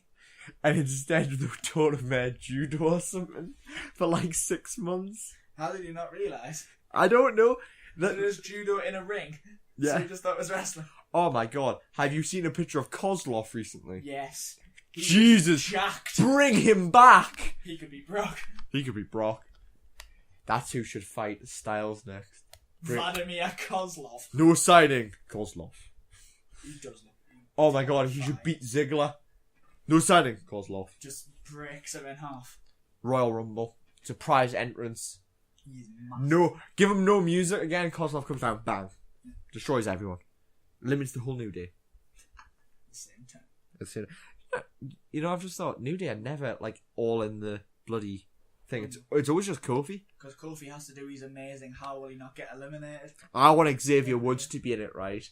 and instead they taught him judo or something for 6 months. How did you not realise? I don't know. It was judo in a ring. Yeah. So you just thought it was wrestling. Oh my god. Have you seen a picture of Kozlov recently? Yes. Jesus. Jacked. Bring him back. He could be Brock. That's who should fight Styles next. Vladimir Kozlov. No signing. Kozlov. He does look. Oh my god, he should beat Ziggler. No signing. Kozlov. Just breaks him in half. Royal Rumble. Surprise entrance. He's massive. No. Give him no music again. Kozlov comes down. Bang. Destroys everyone. Limits the whole New Day. At the same time. You know, I've just thought New Day are never all in the bloody thing. It's always just Kofi. Because Kofi has to do his amazing. How will he not get eliminated? I want Xavier Woods to be in it, right?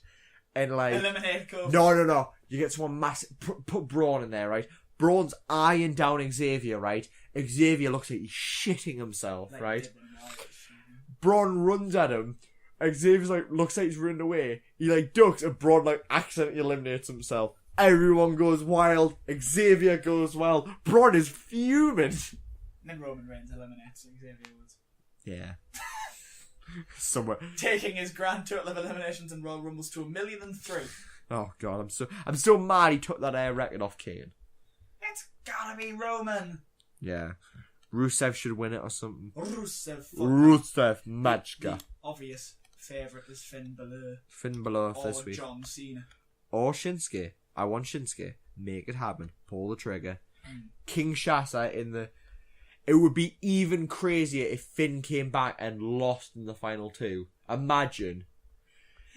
and like eliminate Kofi. No. You get someone massive. Put Braun in there, right? Braun's eyeing down Xavier, right? Xavier looks like he's shitting himself, like right? Braun runs at him. Xavier's like looks like he's running away. He like ducks, and Braun like accidentally eliminates himself. Everyone goes wild. Xavier goes wild. Braun is fuming. And then Roman Reigns eliminates Xavier Woods. Yeah. Somewhere. Taking his grand total of eliminations in Royal Rumbles to 1,000,003. Oh god, I'm so mad he took that record off Kane. It's gotta be Roman. Yeah. Rusev should win it or something. Rusev, Matchka. Obvious favourite is Finn Balor. Finn Balor this week. Or John Cena. Or Shinsuke. I want Shinsuke. Make it happen. Pull the trigger. King Shasa in the... It would be even crazier if Finn came back and lost in the final two. Imagine.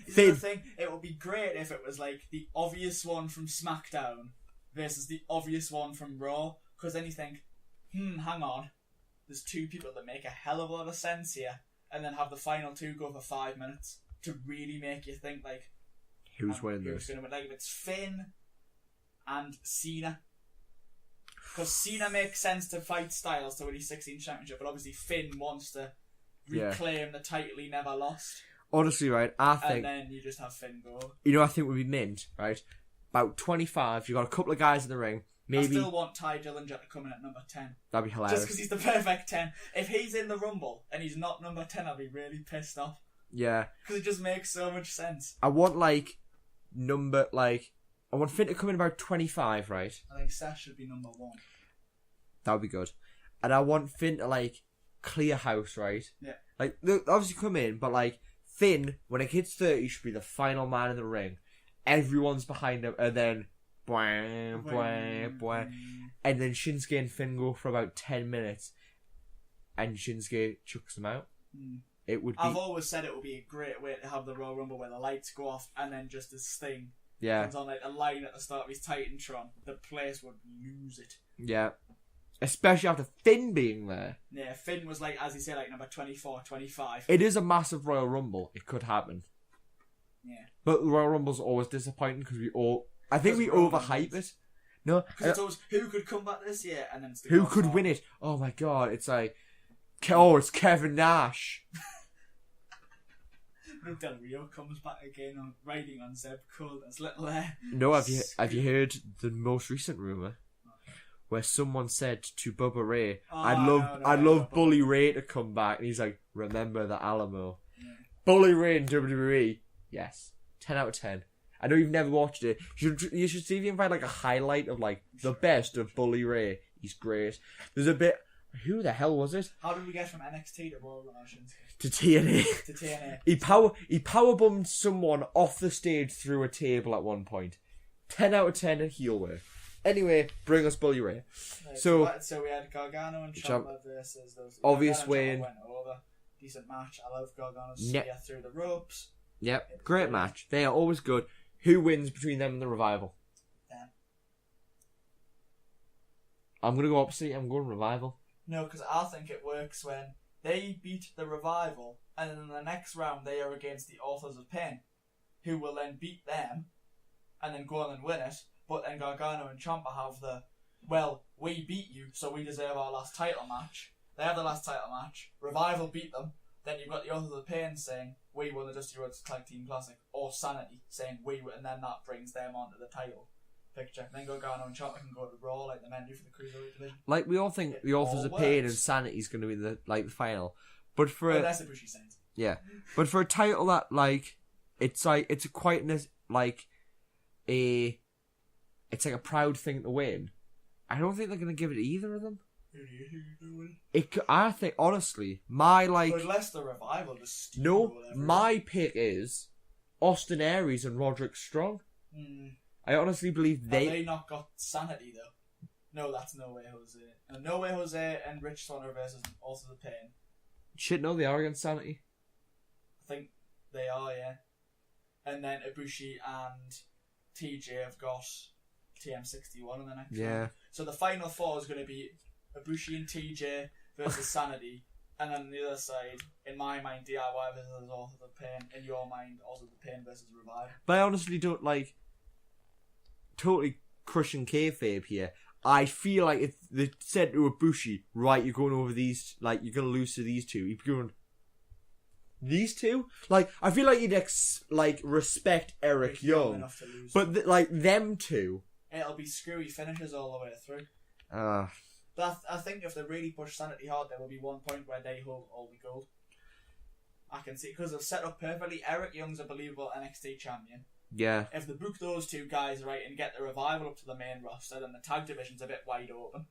The thing, it would be great if it was like the obvious one from SmackDown versus the obvious one from Raw. Because then you think, hang on. There's two people that make a hell of a lot of sense here. And then have the final two go for 5 minutes to really make you think like... Who's winning this? Like if it's Finn and Cena. Because Cena makes sense to fight Styles to win his 16th championship, but obviously Finn wants to reclaim the title he never lost. Honestly, right, I think... And then you just have Finn go. You know, I think would be mint, right? About 25, you got a couple of guys in the ring. Maybe... I still want Ty Dillinger to come in at number 10. That'd be hilarious. Just because he's the perfect 10. If he's in the Rumble and he's not number 10, I'll be really pissed off. Yeah. Because it just makes so much sense. I want, I want Finn to come in about 25, right? I think Seth should be number 1. That would be good. And I want Finn to, clear house, right? Yeah. They'll obviously come in, but, Finn, when it hits 30, should be the final man in the ring. Everyone's behind him, and then... Bwah, bwah, bwah. And then Shinsuke and Finn go for about 10 minutes. And Shinsuke chucks them out. It would be... I've always said it would be a great way to have the Royal Rumble where the lights go off, and then just as Sting... Yeah. Comes on a line at the start of his Titantron, the place would lose it. Yeah. Especially after Finn being there. Yeah, Finn was as you say, number 24, 25. It is a massive Royal Rumble. It could happen. Yeah. But the Royal Rumble's always disappointing because we overhype it. No. Because it's always, who could come back this year? And then it's who could win it? Oh my god, it's it's Kevin Nash. Del Rio comes back again on riding on Zeb Coulter's little No, have you heard the most recent rumour? Where someone said to Bubba Ray, I'd love Bully Ray to come back, and he's like, remember the Alamo. Yeah. Bully Ray in WWE, yes. 10 out of 10. I know you've never watched it. You should see if you can find a highlight of the best of Bully Ray. He's great. There's a bit... Who the hell was it? How did we get from NXT to Raw Relations? To TNA. To TNA. He powerbombed someone off the stage through a table at one point. 10 out of 10 in heel work. Anyway, bring us Bully Ray. Right, so we had Gargano and Ciampa versus those. Obvious win. Went over. Decent match. I love Gargano's spear through the ropes. Yep, great match. They are always good. Who wins between them and the Revival? Them. I'm going to go opposite. I'm going Revival. No, because I think it works when they beat the Revival, and then in the next round they are against the Authors of Pain, who will then beat them, and then go on and win it. But then Gargano and Ciampa have we beat you, so we deserve our last title match. They have the last title match. Revival beat them. Then you've got the Authors of Pain saying, we won the Dusty Rhodes Tag Team Classic. Or Sanity saying, and then that brings them onto the title picture. Then Gargano and Ciampa can go to Raw like the men do for the Cruiserweight division. We all think the Authors of Pain and Sanity's going to be the final. But for that's Ibushi saying. Yeah. But for a title that, it's a quietness, it's a proud thing to win. I don't think they're going to give it to either of them. Who do you think is going to win? I think, honestly, unless the Revival just steamroll everyone. My pick is Austin Aries and Roderick Strong. I honestly believe Have they not got Sanity, though? No, that's No Way Jose. No Way Jose and Rich Swanner versus Also the Pain. Shit, no, they are against Sanity. I think they are, yeah. And then Ibushi and TJ have got TM61 in the next round. So the final four is going to be Ibushi and TJ versus Sanity, And then on the other side, in my mind, DIY versus Author of Pain. In your mind, Author of Pain versus Revive. But I honestly don't like totally crushing kayfabe here. I feel like if they said to Ibushi, right, you're going over these, like, you're going to lose to these two. You're going, these two? Like, I feel like you'd, respect Eric Young. But, them two. It'll be screwy finishes all the way through. But I think if they really push Sanity hard, there will be one point where they hold all the gold. I can see, because they've set up perfectly. Eric Young's a believable NXT champion. Yeah. If they book those two guys right and get the Revival up to the main roster, then the tag division's a bit wide open.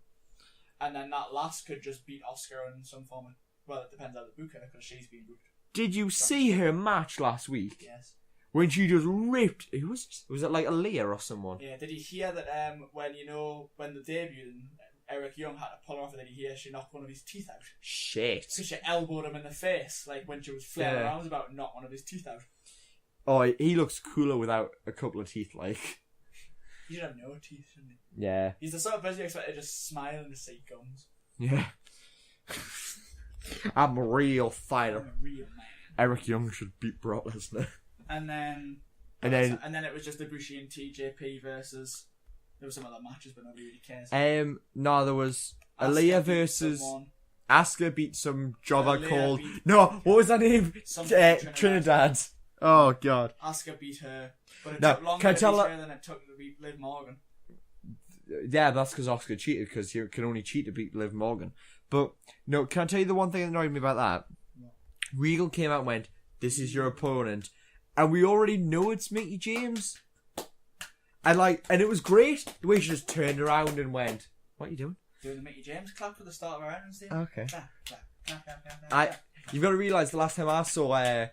And then that last could just beat Oscar in some form of... Well, it depends how they book her, because she's been booked. Did you see her match last week? Yes. When she just ripped... Who was it? Was it like Aaliyah or someone? Yeah, did you hear that when the debut... Eric Young had to pull her off, and then you hear she knocked one of his teeth out. Shit. So she elbowed him in the face, like when she was flailing around, about to knock one of his teeth out. Oh, he looks cooler without a couple of teeth, like. He should have no teeth, shouldn't he? Yeah. He's the sort of person you expect to just smile and to see gums. Yeah. I'm a real fighter. I'm a real man. Eric Young should beat Brock Lesnar. And then it was just Ibushi and TJP versus... There were some other matches, but nobody really cares. No, there was Aaliyah versus Asuka beat some jobber called... what was that name? Trinidad. Oh, God. Asuka beat her, but it took longer to beat her than it took to beat Liv Morgan. Yeah, that's because Asuka cheated, because you can only cheat to beat Liv Morgan. But, no, can I tell you the one thing that annoyed me about that? What? Regal came out and went, this is your opponent. And we already know it's Mickie James. And it was great the way she just turned around and went, what are you doing? Doing the Mickie James clap for the start of our entrance theme. Okay. Clap. You've got to realise the last time I saw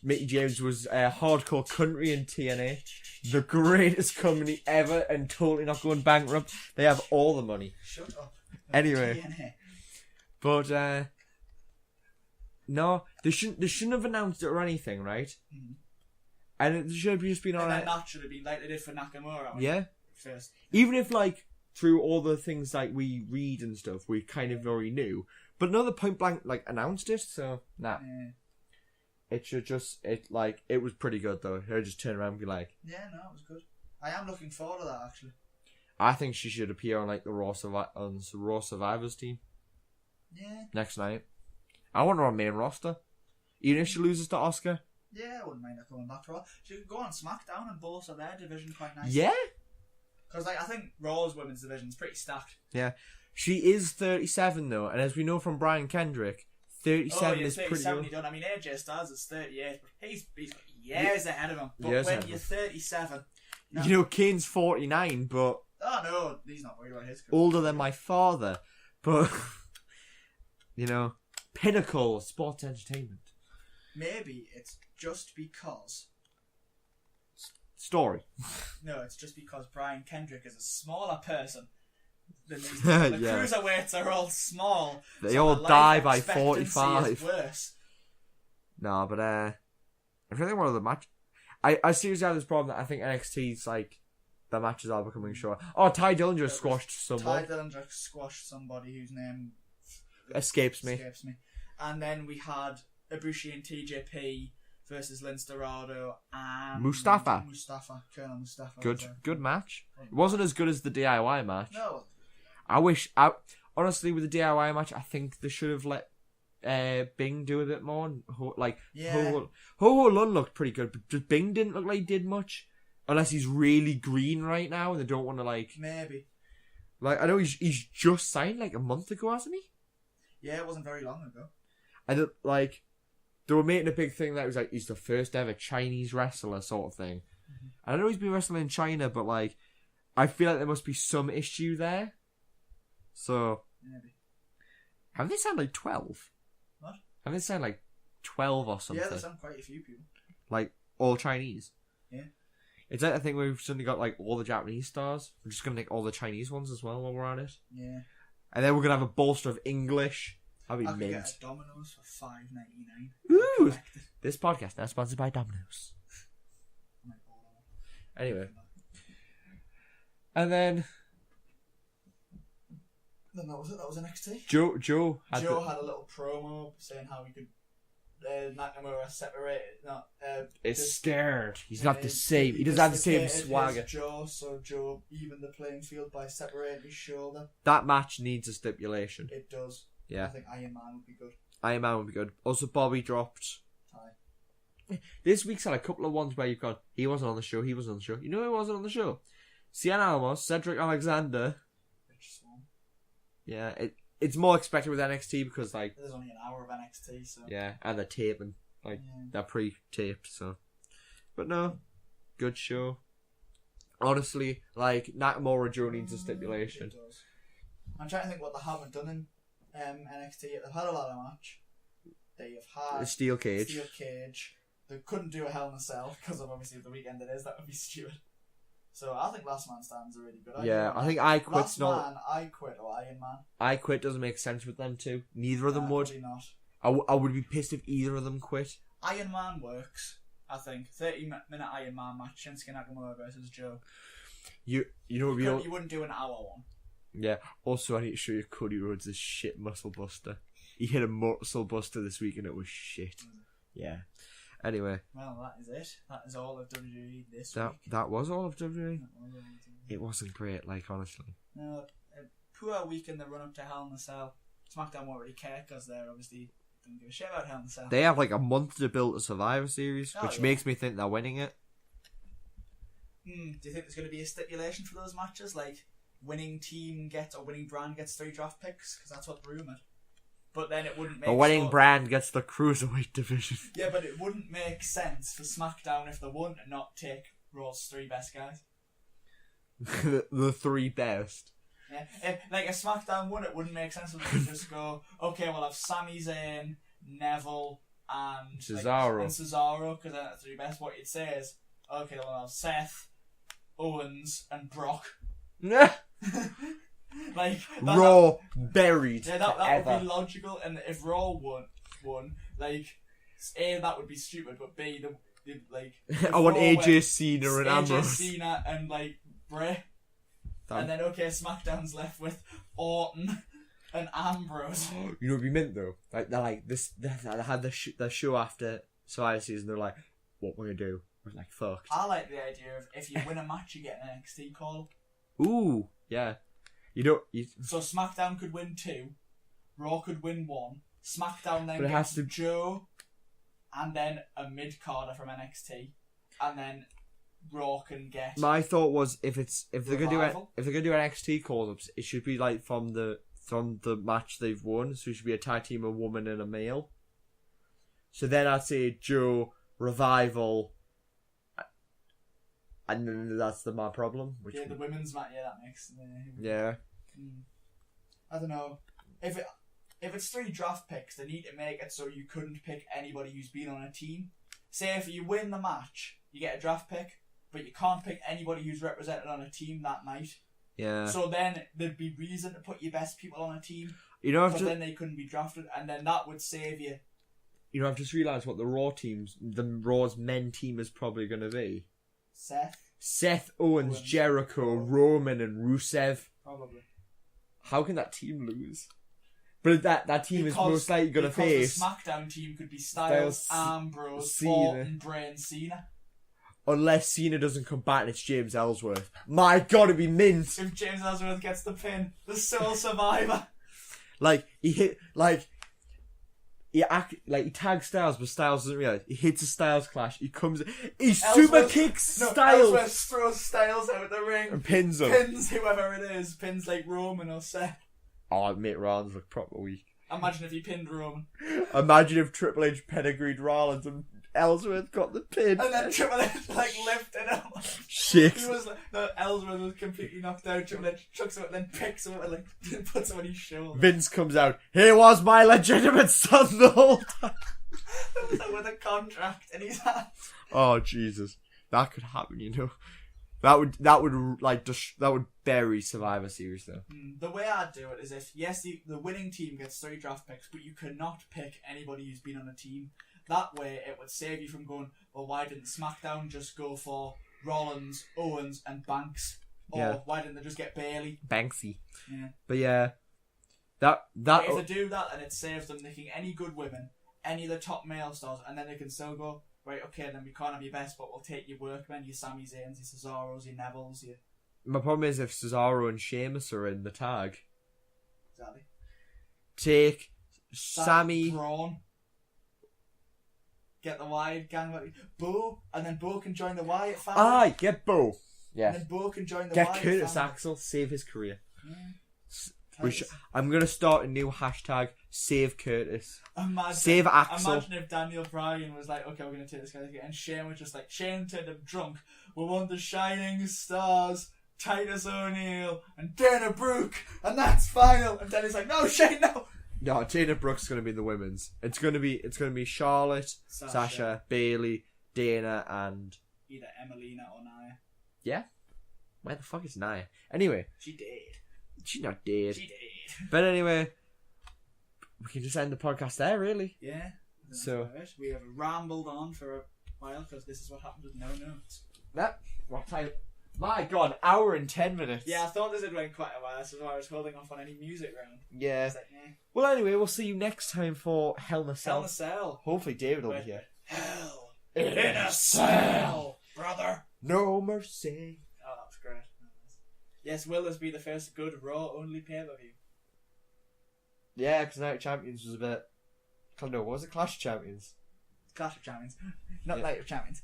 Mickie James was Hardcore Country in TNA. The greatest company ever and totally not going bankrupt. They have all the money. Shut up. Anyway. TNA. But, no, they shouldn't have announced it or anything, right? Mm-hmm. And it should have just been on. And that should have been like they did for Nakamura. Yeah. First. Even if through all the things we read and stuff, we kind of already knew, but another point blank announced it, so nah. Yeah. It should just it was pretty good though. Her just turn around and be like. Yeah, no, it was good. I am looking forward to that actually. I think she should appear on the Raw Survivors team. Yeah. Next night, I want her on main roster, even if she loses to Asuka. Yeah, I wouldn't mind her coming back to Raw. She could go on SmackDown and bolster their division quite nicely. Yeah? Because I think Raw's women's division is pretty stacked. Yeah. She is 37 though, and as we know from Brian Kendrick, 37 is pretty good. Done. I mean, AJ Styles is 38, but he's got years ahead of him. But when you're 37... No. Kane's 49, but... Oh no, he's not worried about his career. Older than my father, but... pinnacle of sports entertainment. Maybe it's just because... Story. No, it's just because Brian Kendrick is a smaller person than these people. The cruiserweights are all small. They all die by 45. Worse. No, but I think one of the match... I seriously have this problem that I think NXT's the matches are becoming short. Oh, Ty Dillinger squashed someone. Ty Dillinger squashed somebody whose name escapes me. And then we had Ibushi and TJP versus Lince Dorado and Mustafa. Colonel Mustafa. Good match. It wasn't as good as the DIY match. No. Honestly, with the DIY match, I think they should have let Bing do a bit more. Ho Ho Lun looked pretty good, but just Bing didn't look like he did much. Unless he's really green right now and they don't want to Maybe. I know he's just signed a month ago, hasn't he? Yeah, it wasn't very long ago. And they were making a big thing that was he's the first ever Chinese wrestler sort of thing. Mm-hmm. I know he's been wrestling in China, but I feel like there must be some issue there. So maybe. Have they signed 12? What? Have they signed 12 or something? Yeah, they signed quite a few people. All Chinese? Yeah. Is that a thing where we've suddenly got all the Japanese stars? We're just gonna make all the Chinese ones as well while we're at it. Yeah. And then we're gonna have a bolster of English. That'd be mint. I could get a Domino's for $5.99. Ooh! This podcast now sponsored by Domino's. Anyway. And then Then that was it. That was NXT. Joe had a little promo saying how he could Nakamura separated. It's scared. He's not the same. He doesn't have the same swagger. So Joe evened the playing field by separating his shoulder. That match needs a stipulation. It does. Yeah. I think Iron Man would be good. Iron Man would be good. Also, Bobby dropped. This week's had a couple of ones where you've gone, he wasn't on the show, he wasn't on the show. You know who wasn't on the show? Cien Alamos, Cedric Alexander. Yeah, it's more expected with NXT because, like... There's only an hour of NXT, so... Yeah, and they're taping. Like, they're pre-taped, so... But no, good show. Honestly, like, Nakamura Joe needs a stipulation. It does. I'm trying to think what they haven't done in NXT. They've had a lot of match. They have had... A steel cage. They couldn't do a Hell in a Cell because of obviously the weekend it is. That would be stupid. So I think Last Man Stands are really good. I think I Quit's not... Last Man, I Quit or Iron Man. I Quit doesn't make sense with them two. Neither of them would. Probably not. I would be pissed if either of them quit. Iron Man works, I think. 30-minute Iron Man match, Shinsuke Nakamura versus Joe. You wouldn't do an hour one. Yeah. Also, I need to show you Cody Rhodes' shit muscle buster. He hit a muscle buster this week and it was shit. Yeah. Anyway. Well, that is it. That is all of WWE this week. That was all of WWE? It wasn't great, like, honestly. No, a poor week in the run-up to Hell in a Cell. SmackDown won't really care because they're obviously don't give a shit about Hell in a Cell. They have like a month to build a Survivor Series, which makes me think they're winning it. Do you think there's going to be a stipulation for those matches? Like, winning team gets, or winning brand gets 3 draft picks? Because that's what's rumoured. But then it wouldn't make sense. A winning brand gets the Cruiserweight division. Yeah, but it wouldn't make sense for SmackDown if they won to not take Raw's 3 best guys. The 3 best. Yeah, if like a SmackDown one, it wouldn't make sense for them to just go, okay, we'll have Sami Zayn, Neville, and Cesaro, because they're the 3 best. What you'd say is, okay, we'll have Seth, Owens, and Brock. Like Raw buried. Yeah, that would be logical. And if Raw won, like A, that would be stupid, but B, the like I want AJ Cena and Ambrose. AJ Cena and like Bray. And then SmackDown's left with Orton and Ambrose. You know what we meant though? Like they're like this. They had the show after Survivor Season. They're like, what we're gonna do? We're like, fucked. I like the idea of if you win a match, you get an NXT call. Ooh, yeah. So SmackDown could win 2, Raw could win 1, SmackDown then gets Joe, and then a mid-carder from NXT, and then Raw can get. My thought was if they're gonna do NXT call-ups, it should be like from the match they've won. So it should be a tag team, a woman and a male. So then I'd say Joe, Revival. And then that's my problem. The women's match. Yeah, that makes. Yeah. I don't know. If it's 3 draft picks, they need to make it so you couldn't pick anybody who's been on a team. Say if you win the match, you get a draft pick, but you can't pick anybody who's represented on a team that night. Yeah. So then there'd be reason to put your best people on a team. Then they couldn't be drafted, and then that would save you. You know, I've just realised what the Raw's men team is probably going to be. Seth, Owens, Jericho, Roman, and Rusev. Probably. How can that team lose? But that team is most likely going to face. The SmackDown team could be Styles, Ambrose, Cena. Orton, Bray, and Cena. Unless Cena doesn't come back and it's James Ellsworth. My God, it'd be mint. If James Ellsworth gets the pin, the sole survivor. He tags Styles, but Styles doesn't realise. He hits a Styles clash. He comes. He super kicks Styles. Ellsworth throws Styles out of the ring and pins him. Pins whoever it is. Pins like Roman or Seth. Oh, mate, Rollins look proper weak. Imagine if he pinned Roman. Imagine if Triple H pedigreed Rollins and Ellsworth got the pin. And then Triple H lifted him. Shit. Ellsworth was completely knocked out. Triple H chucks him up, then picks him up and puts him on his shoulder. Vince comes out. He was my legitimate son the whole time. With a contract in his hand. Oh Jesus, that could happen. You know, that would bury Survivor Series though. The way I'd do it is if the winning team gets 3 draft picks, but you cannot pick anybody who's been on a team. That way, it would save you from going, well, why didn't SmackDown just go for Rollins, Owens, and Banks? Or why didn't they just get Bayley? Banksy. Yeah. But yeah, That But if they do that, and it saves them nicking any good women, any of the top male stars, and then they can still go, right, okay, then we can't have your best, but we'll take your workmen, your Sami Zayns, your Cesaros, your Nevilles, your... My problem is if Cesaro and Sheamus are in the tag. Exactly. Take Sammy... Braun. Get the Wyatt gang, Bo, and then Bo can join the Wyatt family. Aye, get Bo. Yeah. And then Bo can join the Get Wyatt Curtis family. Axel, save his career. Yeah. I'm going to start a new hashtag, save Curtis. Imagine, Save Axel. Imagine if Daniel Bryan was like, okay, we're going to take this guy again. And Shane was just like, Shane turned him drunk. We want the Shining Stars, Titus O'Neil, and Dana Brooke. And that's final. And Danny's like, no, Shane, no. No, Dana Brooke's going to be the women's. It's going to be Charlotte, Sasha, Bailey, Dana, and... Either Emelina or Nia. Yeah? Where the fuck is Nia? Anyway. She did. She's not dead. She did. But anyway, we can just end the podcast there, really. Yeah. So we have rambled on for a while because this is what happens with no notes. What time? My God, hour and 10 minutes. Yeah, I thought this had went quite a while. That's why I was holding off on any music round. Yeah. Like, eh. Well, anyway, we'll see you next time for Hell in a Cell. Hell in a Cell. Hopefully, David will be here. Hell in a Cell, brother. No mercy. Oh, that was great. Yes, will this be the first good Raw only pay-per-view? Yeah, because Night of Champions was a bit... No, what was it? Clash of Champions? Clash of Champions. Not Night of Champions.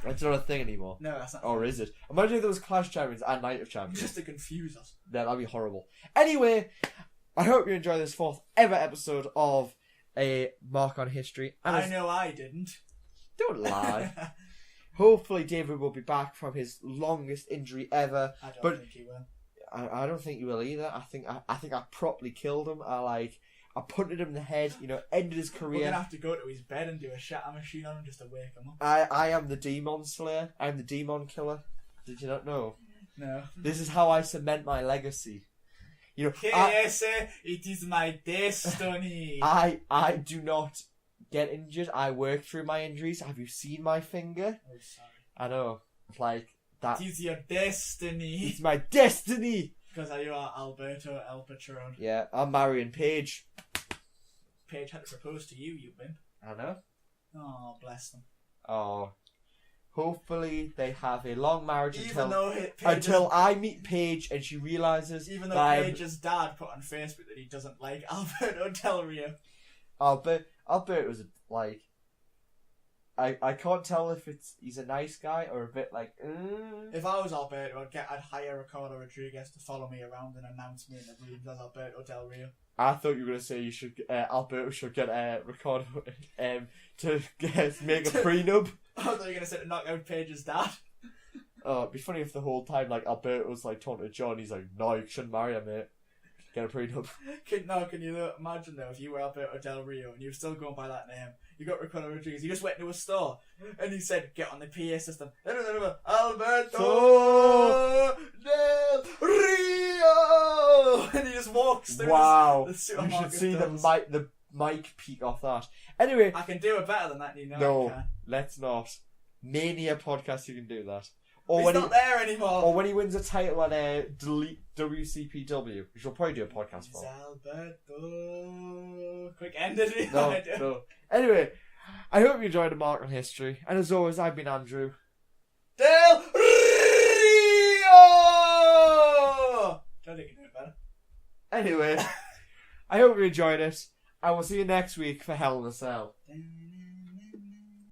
It's not a thing anymore. No, that's not. Or is it? Imagine if there was Clash of Champions and Night of Champions. Just to confuse us. Yeah, that'd be horrible. Anyway, I hope you enjoyed this 4th ever episode of A Mark on History. And I know I didn't. Don't lie. Hopefully David will be back from his longest injury ever. I don't think he will. I don't think you will either. I think I properly killed him. I punted him in the head, ended his career. We're going to have to go to his bed and do a shatter machine on him just to wake him up. I am the Demon Slayer. I'm the Demon Killer. Did you not know? No. This is how I cement my legacy. Yes, it is my destiny. I do not get injured. I work through my injuries. Have you seen my finger? Oh, sorry. I know. Like that. It is your destiny. It's my destiny. Because you are Alberto El Patron. Yeah, I'm marrying Paige. Paige had to propose to you, you wimp. I know. Oh, bless them. Oh. Hopefully they have a long marriage until I meet Paige and she realises. Even though Paige's dad put on Facebook that he doesn't like Alberto Del Rio. Albert was like, I can't tell if he's a nice guy or a bit like. If I was Alberto, I'd hire Ricardo Rodriguez to follow me around and announce me in the room as Alberto Del Rio. I thought you were gonna say Alberto should get Ricardo to make a prenup. I thought you were gonna say to knock out Paige's dad. Oh, it'd be funny if the whole time Alberto was talking to John, he's like, "No, you shouldn't marry him, mate. Get a prenup." Can you imagine though if you were Alberto Del Rio and you were still going by that name? You got Ricardo Rodriguez. You just went into a store and he said, "Get on the PA system." Alberto Del Rio, and he just walks through. Wow! The you should supermarket see doors. the mic peak off that. Anyway, I can do it better than that. No, I can. let's not. Mania podcast, you can do that. Or he's not there anymore. Or when he wins a title at WCPW, which we'll probably do a podcast for. Alberto. Quick end it. No. Anyway, I hope you enjoyed the Mark on History. And as always, I've been Andrew. Del Rio! Don't think you can do it better. Anyway, I hope you enjoyed it. I will see you next week for Hell in a Cell.